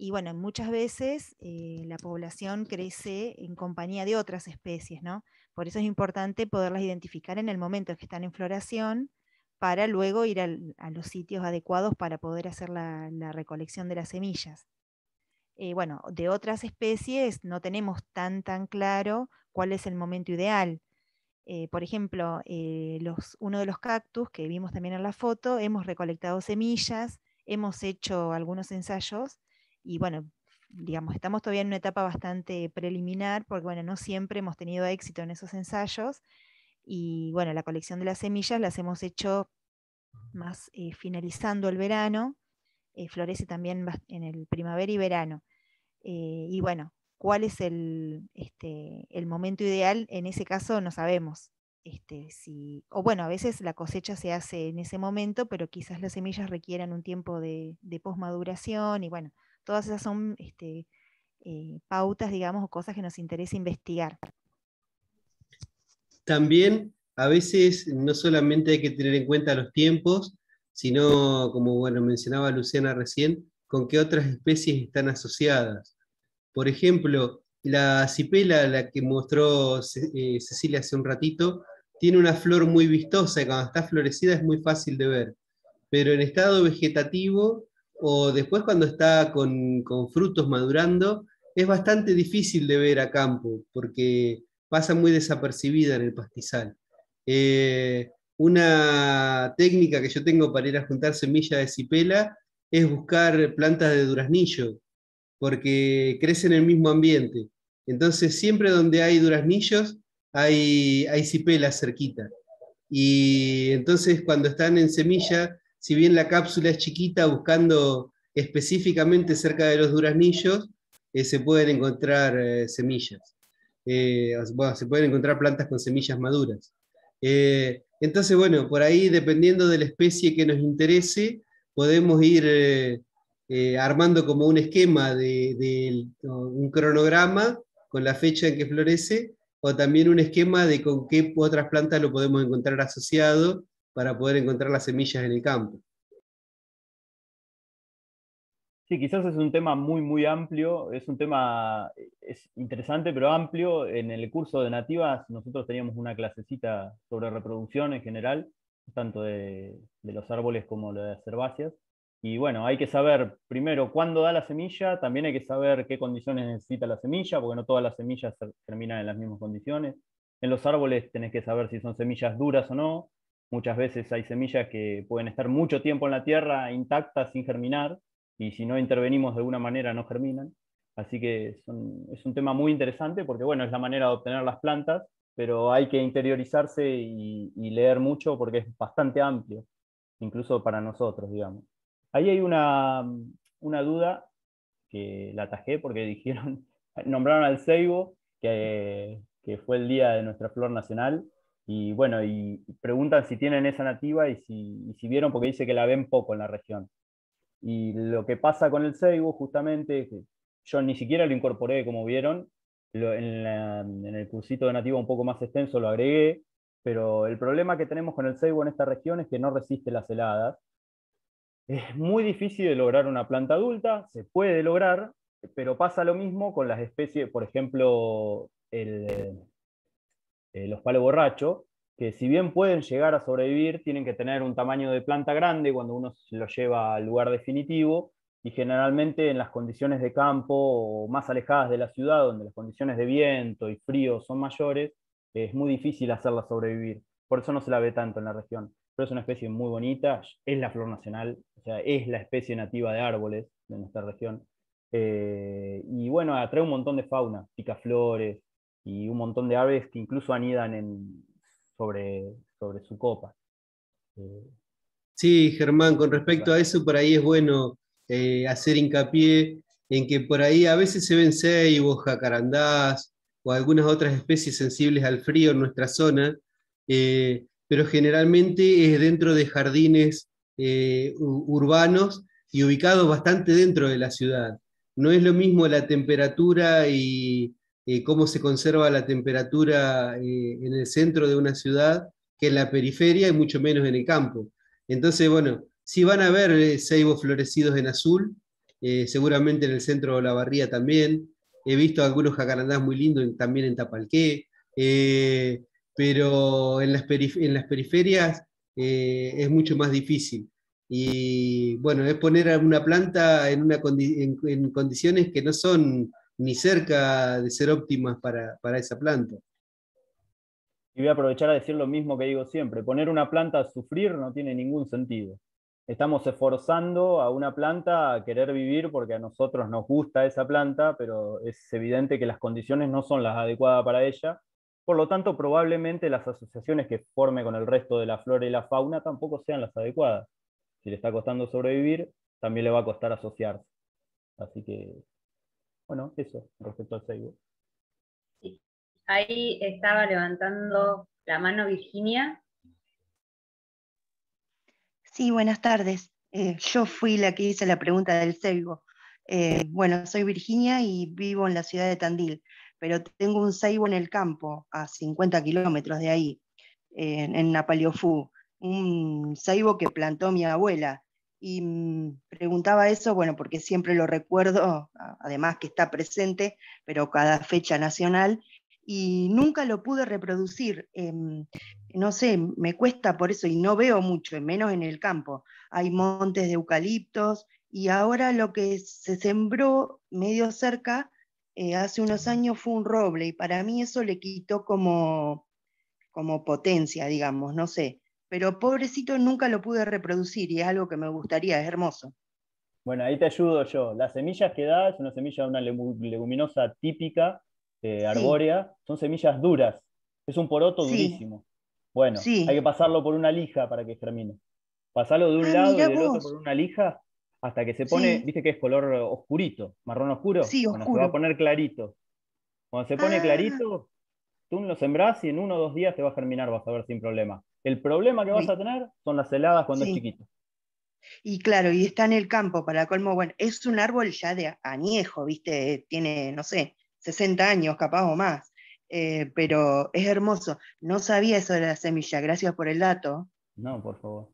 Speaker 3: Y bueno, muchas veces la población crece en compañía de otras especies, ¿no? Por eso es importante poderlas identificar en el momento en que están en floración, para luego ir a los sitios adecuados para poder hacer la recolección de las semillas. Bueno, de otras especies no tenemos tan claro cuál es el momento ideal. Por ejemplo, uno de los cactus que vimos también en la foto, hemos recolectado semillas, hemos hecho algunos ensayos y bueno, digamos, estamos todavía en una etapa bastante preliminar porque bueno, no siempre hemos tenido éxito en esos ensayos y bueno, la colección de las semillas las hemos hecho más finalizando el verano, florece también en el primavera y verano. Y bueno, ¿cuál es el momento ideal? En ese caso no sabemos. O bueno, a veces la cosecha se hace en ese momento, pero quizás las semillas requieran un tiempo de posmaduración y bueno, todas esas son pautas, digamos, o cosas que nos interesa investigar.
Speaker 4: También a veces no solamente hay que tener en cuenta los tiempos, sino, como bueno, mencionaba Luciana recién, con qué otras especies están asociadas. Por ejemplo, la cipela, la que mostró Cecilia hace un ratito, tiene una flor muy vistosa y cuando está florecida es muy fácil de ver. Pero en estado vegetativo o después cuando está con frutos madurando, es bastante difícil de ver a campo porque pasa muy desapercibida en el pastizal. Una técnica que yo tengo para ir a juntar semillas de cipela es buscar plantas de duraznillo, porque crecen en el mismo ambiente. Entonces, siempre donde hay duraznillos, hay cipelas cerquita. Y entonces, cuando están en semilla, si bien la cápsula es chiquita, buscando específicamente cerca de los duraznillos, se pueden encontrar semillas. Bueno, se pueden encontrar plantas con semillas maduras. Entonces, bueno, por ahí, dependiendo de la especie que nos interese, podemos ir armando como un esquema un cronograma con la fecha en que florece, o también un esquema de con qué otras plantas lo podemos encontrar asociado para poder encontrar las semillas en el campo.
Speaker 5: Sí, quizás es un tema muy amplio, es un tema es interesante pero amplio. En el curso de nativas nosotros teníamos una clasecita sobre reproducción en general, tanto de los árboles como de las herbáceas. Y bueno, hay que saber primero cuándo da la semilla, también hay que saber qué condiciones necesita la semilla, porque no todas las semillas terminan en las mismas condiciones. En los árboles tenés que saber si son semillas duras o no. Muchas veces hay semillas que pueden estar mucho tiempo en la tierra intactas sin germinar, y si no intervenimos de alguna manera no germinan. Así que es un tema muy interesante porque bueno, es la manera de obtener las plantas, pero hay que interiorizarse y leer mucho porque es bastante amplio, incluso para nosotros, digamos. Ahí hay una duda que la atajé porque dijeron, nombraron al ceibo, que fue el día de nuestra flor nacional, y bueno, y preguntan si tienen esa nativa y si vieron, porque dice que la ven poco en la región. Y lo que pasa con el ceibo, justamente, que yo ni siquiera lo incorporé, como vieron, en el cursito de nativa un poco más extenso lo agregué, pero el problema que tenemos con el ceibo en esta región es que no resiste las heladas. Es muy difícil de lograr una planta adulta, se puede lograr, pero pasa lo mismo con las especies, por ejemplo, los palo borracho, que si bien pueden llegar a sobrevivir, tienen que tener un tamaño de planta grande cuando uno se lo lleva al lugar definitivo, y generalmente en las condiciones de campo o más alejadas de la ciudad, donde las condiciones de viento y frío son mayores, es muy difícil hacerla sobrevivir. Por eso no se la ve tanto en la región. Pero es una especie muy bonita, es la flor nacional, o sea, es la especie nativa de árboles de nuestra región. Y bueno, atrae un montón de fauna, picaflores y un montón de aves que incluso anidan sobre su copa.
Speaker 4: Sí, Germán, con respecto a eso, por ahí es bueno hacer hincapié en que por ahí a veces se ven ceibos, jacarandás o algunas otras especies sensibles al frío en nuestra zona, pero generalmente es dentro de jardines urbanos y ubicados bastante dentro de la ciudad. No es lo mismo la temperatura y cómo se conserva la temperatura en el centro de una ciudad que en la periferia y mucho menos en el campo. Entonces, bueno, si van a ver ceibos florecidos en azul, seguramente en el centro de Olavarría también. He visto algunos jacarandás muy lindos también en Tapalqué, pero en en las periferias es mucho más difícil. Y bueno, es poner a una planta en condiciones que no son ni cerca de ser óptimas para esa planta.
Speaker 5: Y voy a aprovechar a decir lo mismo que digo siempre, poner una planta a sufrir no tiene ningún sentido. Estamos esforzando a una planta a querer vivir porque a nosotros nos gusta esa planta, pero es evidente que las condiciones no son las adecuadas para ella. Por lo tanto, probablemente las asociaciones que forme con el resto de la flora y la fauna tampoco sean las adecuadas. Si le está costando sobrevivir, también le va a costar asociarse. Así que, bueno, eso respecto al ceibo.
Speaker 2: Sí. Ahí estaba levantando la mano Virginia.
Speaker 9: Sí, buenas tardes. Yo fui la que hice la pregunta del ceibo. Bueno, soy Virginia y vivo en la ciudad de Tandil, pero tengo un ceibo en el campo, a 50 kilómetros de ahí, en Napaliofú, un ceibo que plantó mi abuela. Y preguntaba eso, bueno, porque siempre lo recuerdo, además que está presente, pero cada fecha nacional, y nunca lo pude reproducir. No sé, me cuesta por eso y no veo mucho, menos en el campo. Hay montes de eucaliptos y ahora lo que se sembró medio cerca hace unos años fue un roble y para mí eso le quitó como potencia, digamos, no sé. Pero pobrecito nunca lo pude reproducir y es algo que me gustaría, es hermoso.
Speaker 5: Bueno, ahí te ayudo yo. Las semillas que da es una semilla de una leguminosa típica,
Speaker 9: Sí,
Speaker 5: arbórea, son semillas duras. Es un poroto
Speaker 9: sí,
Speaker 5: durísimo. Bueno, hay que
Speaker 9: sí.
Speaker 5: pasarlo por una lija para que germine. Pasarlo de un
Speaker 9: Ah,
Speaker 5: lado y
Speaker 9: mirá
Speaker 5: del otro por
Speaker 9: vos.
Speaker 5: una lija hasta que se pone,
Speaker 9: Sí,
Speaker 5: viste que es color oscurito, marrón oscuro.
Speaker 9: sí,
Speaker 5: Bueno, se va a
Speaker 9: oscuro.
Speaker 5: poner clarito. Cuando se pone
Speaker 9: Ah,
Speaker 5: clarito, tú lo sembrás y en 1 o 2 días te va a germinar, vas a ver sin problema. El problema que vas
Speaker 9: uy,
Speaker 5: a tener son las heladas cuando es
Speaker 9: sí.
Speaker 5: chiquito.
Speaker 9: Y claro, y está en el campo, para colmo, bueno, es un árbol ya de añejo, ¿viste? Tiene, no sé, 60 años, capaz o más. Pero es hermoso. No sabía eso de la semilla, gracias por el dato.
Speaker 5: No, por favor.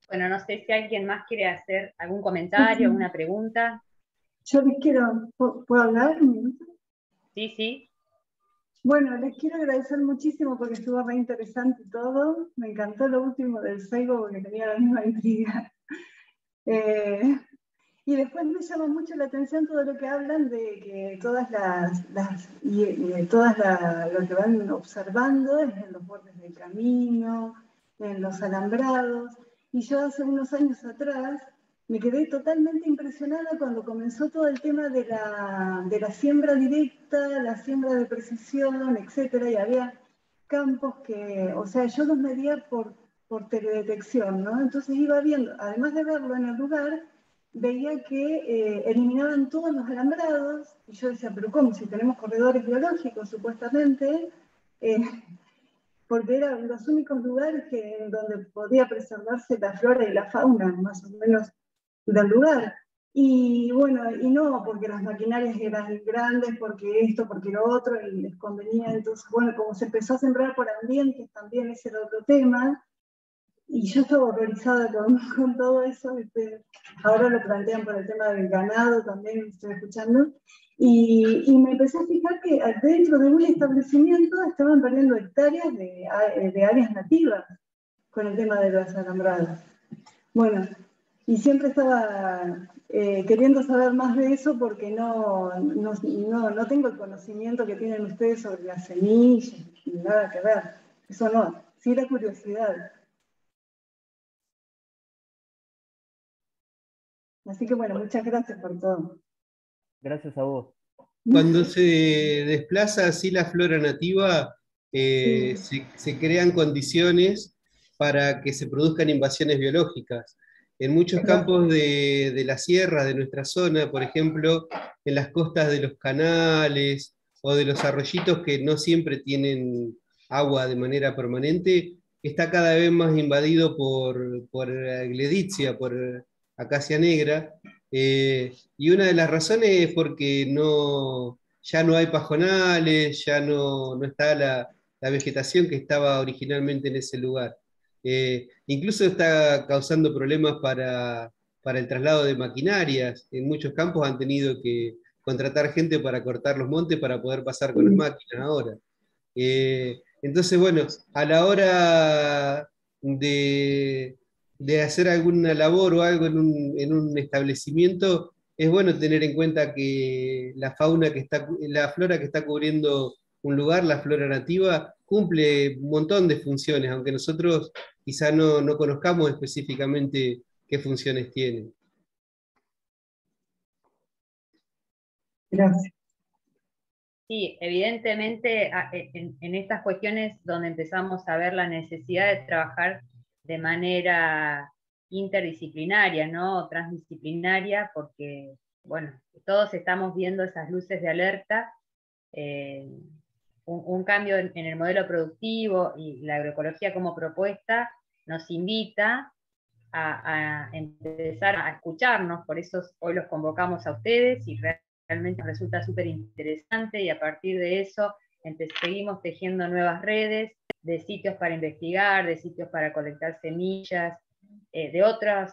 Speaker 2: Bueno, no sé si alguien más quiere hacer algún comentario, alguna pregunta.
Speaker 10: Yo les quiero, ¿puedo hablar un minuto?
Speaker 2: Sí, sí.
Speaker 10: Bueno, les quiero agradecer muchísimo porque estuvo re interesante todo. Me encantó lo último del ceibo porque tenía la misma intriga. Y después me llama mucho la atención todo lo que hablan de que todas lo que van observando es en los bordes del camino, en los alambrados. Y yo hace unos años atrás me quedé totalmente impresionada cuando comenzó todo el tema de la siembra directa, la siembra de precisión, etcétera, y había campos que, o sea, yo los medía por teledetección, ¿no? Entonces iba viendo, además de verlo en el lugar, veía que eliminaban todos los alambrados, y yo decía, pero ¿cómo? Si tenemos corredores biológicos, supuestamente, eh, porque eran los únicos lugares donde podía preservarse la flora y la fauna, más o menos, del lugar. Y bueno, y no, porque las maquinarias eran grandes, porque esto, porque lo otro, y les convenía. Entonces, bueno, como se empezó a sembrar por ambientes, también ese era otro tema. Y yo estaba horrorizada con todo eso. Ahora lo plantean por el tema del ganado, también estoy escuchando. Y me empecé a fijar que dentro de un establecimiento estaban perdiendo hectáreas de áreas nativas con el tema de las alambradas. Bueno, y siempre estaba queriendo saber más de eso porque no tengo el conocimiento que tienen ustedes sobre las semillas, ni nada que ver. Eso no, sí la curiosidad. Así que bueno, muchas gracias por todo.
Speaker 5: Gracias a vos.
Speaker 4: Cuando se desplaza así la flora nativa,
Speaker 10: Sí.
Speaker 4: se crean condiciones para que se produzcan invasiones biológicas. En muchos campos de la sierra, de nuestra zona, por ejemplo, en las costas de los canales o de los arroyitos que no siempre tienen agua de manera permanente, está cada vez más invadido por gledicia, por acacia negra, y una de las razones es porque ya no hay pajonales, ya no está la vegetación que estaba originalmente en ese lugar. Incluso está causando problemas para el traslado de maquinarias. En muchos campos han tenido que contratar gente para cortar los montes para poder pasar con las máquinas ahora. Entonces, bueno, a la hora de hacer alguna labor o algo en un establecimiento, es bueno tener en cuenta que la flora que está cubriendo un lugar, la flora nativa, cumple un montón de funciones, aunque nosotros quizá no conozcamos específicamente qué funciones tiene.
Speaker 10: Gracias.
Speaker 2: Sí, evidentemente en estas cuestiones donde empezamos a ver la necesidad de trabajar de manera interdisciplinaria, ¿no? Transdisciplinaria, porque, bueno, todos estamos viendo esas luces de alerta, un cambio en el modelo productivo y la agroecología como propuesta nos invita a empezar a escucharnos, por eso hoy los convocamos a ustedes y realmente resulta súper interesante, y a partir de eso seguimos tejiendo nuevas redes de sitios para investigar, de sitios para colectar semillas, de otros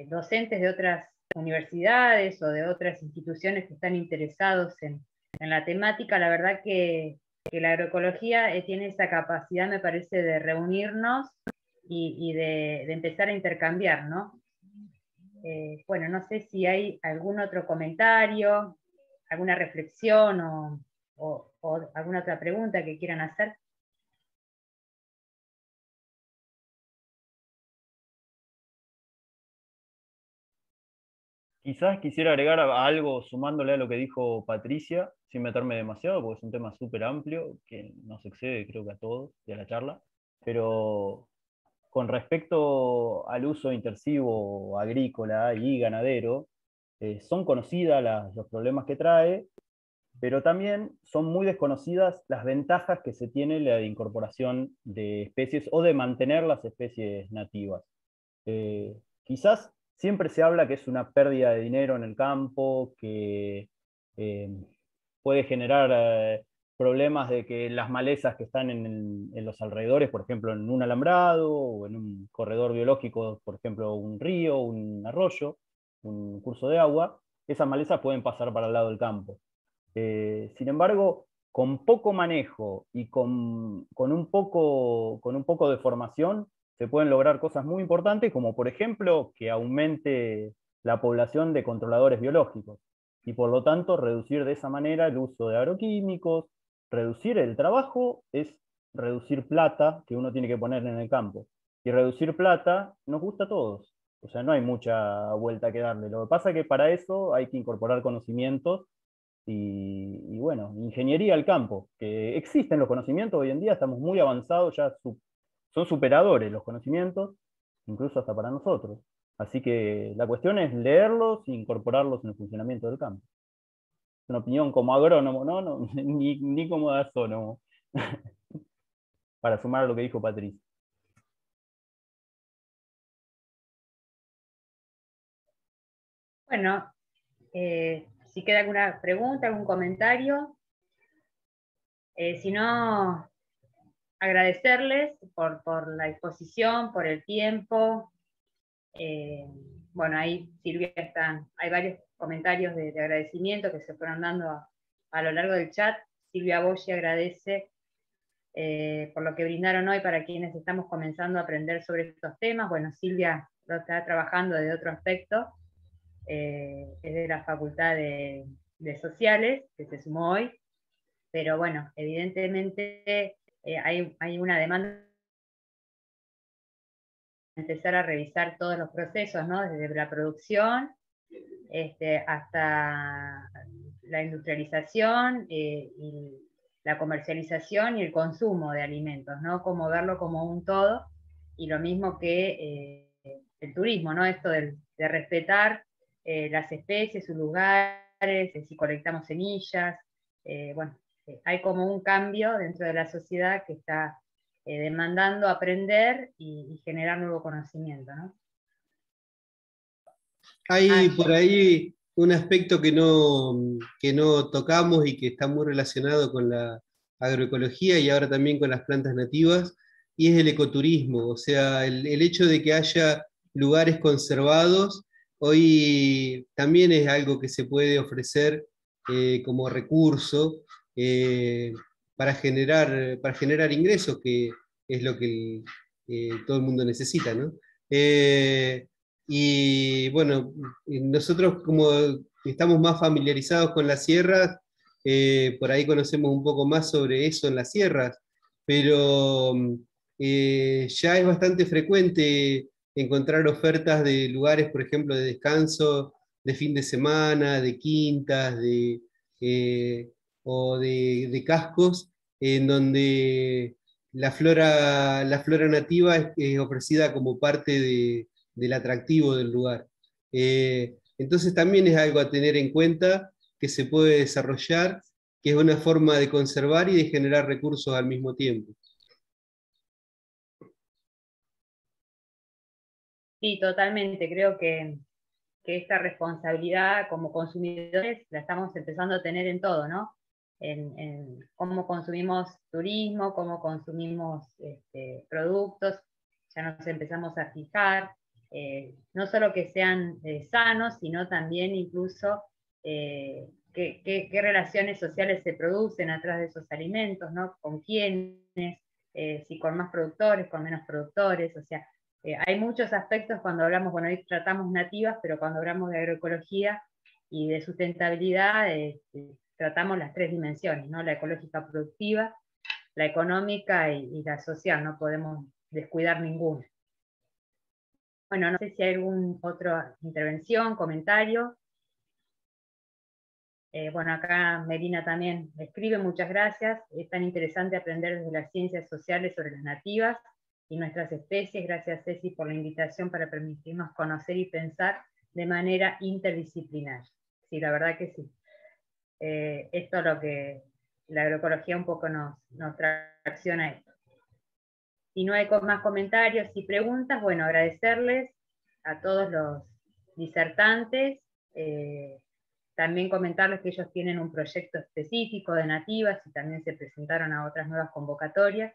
Speaker 2: docentes de otras universidades o de otras instituciones que están interesados en la temática. La verdad que la agroecología tiene esa capacidad, me parece, de reunirnos y de empezar a intercambiar, ¿no? Bueno, no sé si hay algún otro comentario, alguna reflexión o alguna otra pregunta que quieran hacer.
Speaker 5: Quizás quisiera agregar algo sumándole a lo que dijo Patricia, sin meterme demasiado, porque es un tema súper amplio, que nos excede creo que a todos y a la charla, pero con respecto al uso intensivo agrícola y ganadero, son conocidas los problemas que trae, pero también son muy desconocidas las ventajas que se tiene la incorporación de especies o de mantener las especies nativas. Quizás siempre se habla que es una pérdida de dinero en el campo, que puede generar problemas de que las malezas que están en los alrededores, por ejemplo, en un alambrado o en un corredor biológico, por ejemplo, un río, un arroyo, un curso de agua, esas malezas pueden pasar para el lado del campo. Sin embargo, con poco manejo y con un poco de formación, se pueden lograr cosas muy importantes, como por ejemplo que aumente la población de controladores biológicos y por lo tanto reducir de esa manera el uso de agroquímicos. Reducir el trabajo es reducir plata que uno tiene que poner en el campo, y reducir plata nos gusta a todos, o sea, no hay mucha vuelta que darle. Lo que pasa es que para eso hay que incorporar conocimientos y bueno, ingeniería al campo, que existen los conocimientos hoy en día, estamos muy avanzados, ya son superadores los conocimientos, incluso hasta para nosotros. Así que la cuestión es leerlos e incorporarlos en el funcionamiento del campo. Es una opinión como agrónomo, ¿no? Ni como gasónomo, para sumar a lo que dijo Patricia.
Speaker 2: Bueno, si queda alguna pregunta, algún comentario. Si no, agradecerles por la exposición, por el tiempo. Bueno, ahí Silvia hay varios comentarios de agradecimiento que se fueron dando a lo largo del chat. Silvia Boyi agradece por lo que brindaron hoy para quienes estamos comenzando a aprender sobre estos temas. Bueno, Silvia lo está trabajando desde otro aspecto, es de la Facultad de Sociales, que se sumó hoy, pero bueno, evidentemente hay una demanda de empezar a revisar todos los procesos, ¿no? Desde la producción hasta la industrialización y la comercialización y el consumo de alimentos, ¿no? Como verlo como un todo, y lo mismo que el turismo, ¿no? Esto de respetar las especies, sus lugares, si colectamos semillas, bueno, hay como un cambio dentro de la sociedad que está demandando aprender y generar nuevo conocimiento, ¿no?
Speaker 4: Hay por ahí un aspecto que no tocamos y que está muy relacionado con la agroecología y ahora también con las plantas nativas, y es el ecoturismo. O sea, el hecho de que haya lugares conservados hoy también es algo que se puede ofrecer como recurso para generar ingresos, que es lo que todo el mundo necesita, ¿no? Y bueno, nosotros como estamos más familiarizados con las sierras, por ahí conocemos un poco más sobre eso en las sierras, pero ya es bastante frecuente encontrar ofertas de lugares, por ejemplo, de descanso, de fin de semana, de quintas, o de cascos, en donde la flora nativa es ofrecida como parte del atractivo del lugar. Entonces también es algo a tener en cuenta que se puede desarrollar, que es una forma de conservar y de generar recursos al mismo tiempo.
Speaker 2: Sí, totalmente. Creo que esta responsabilidad como consumidores la estamos empezando a tener en todo, ¿no? En cómo consumimos turismo, cómo consumimos productos, ya nos empezamos a fijar, no solo que sean sanos, sino también incluso qué relaciones sociales se producen atrás de esos alimentos, ¿no? Con quiénes, si con más productores, con menos productores, o sea, hay muchos aspectos cuando hablamos, bueno, hoy tratamos nativas, pero cuando hablamos de agroecología y de sustentabilidad, tratamos las tres dimensiones, ¿no? La ecológica productiva, la económica y la social, no podemos descuidar ninguna. Bueno, no sé si hay alguna otra intervención, comentario. Bueno, acá Melina también escribe, muchas gracias. Es tan interesante aprender desde las ciencias sociales sobre las nativas y nuestras especies. Gracias, Ceci, por la invitación para permitirnos conocer y pensar de manera interdisciplinar. Sí, la verdad que sí. Esto es lo que la agroecología un poco nos tracciona esto. Si no hay más comentarios y preguntas, bueno, agradecerles a todos los disertantes. También comentarles que ellos tienen un proyecto específico de nativas y también se presentaron a otras nuevas convocatorias,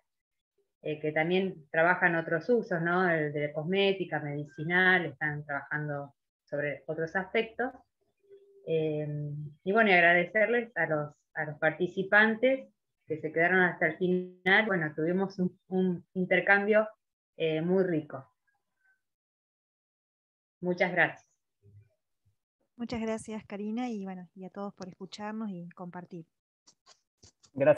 Speaker 2: que también trabajan otros usos, ¿no? El de cosmética, medicinal, están trabajando sobre otros aspectos. Y bueno, y agradecerles a los participantes que se quedaron hasta el final. Bueno, tuvimos un intercambio muy rico. Muchas gracias.
Speaker 3: Muchas gracias, Karina, y bueno, y a todos por escucharnos y compartir.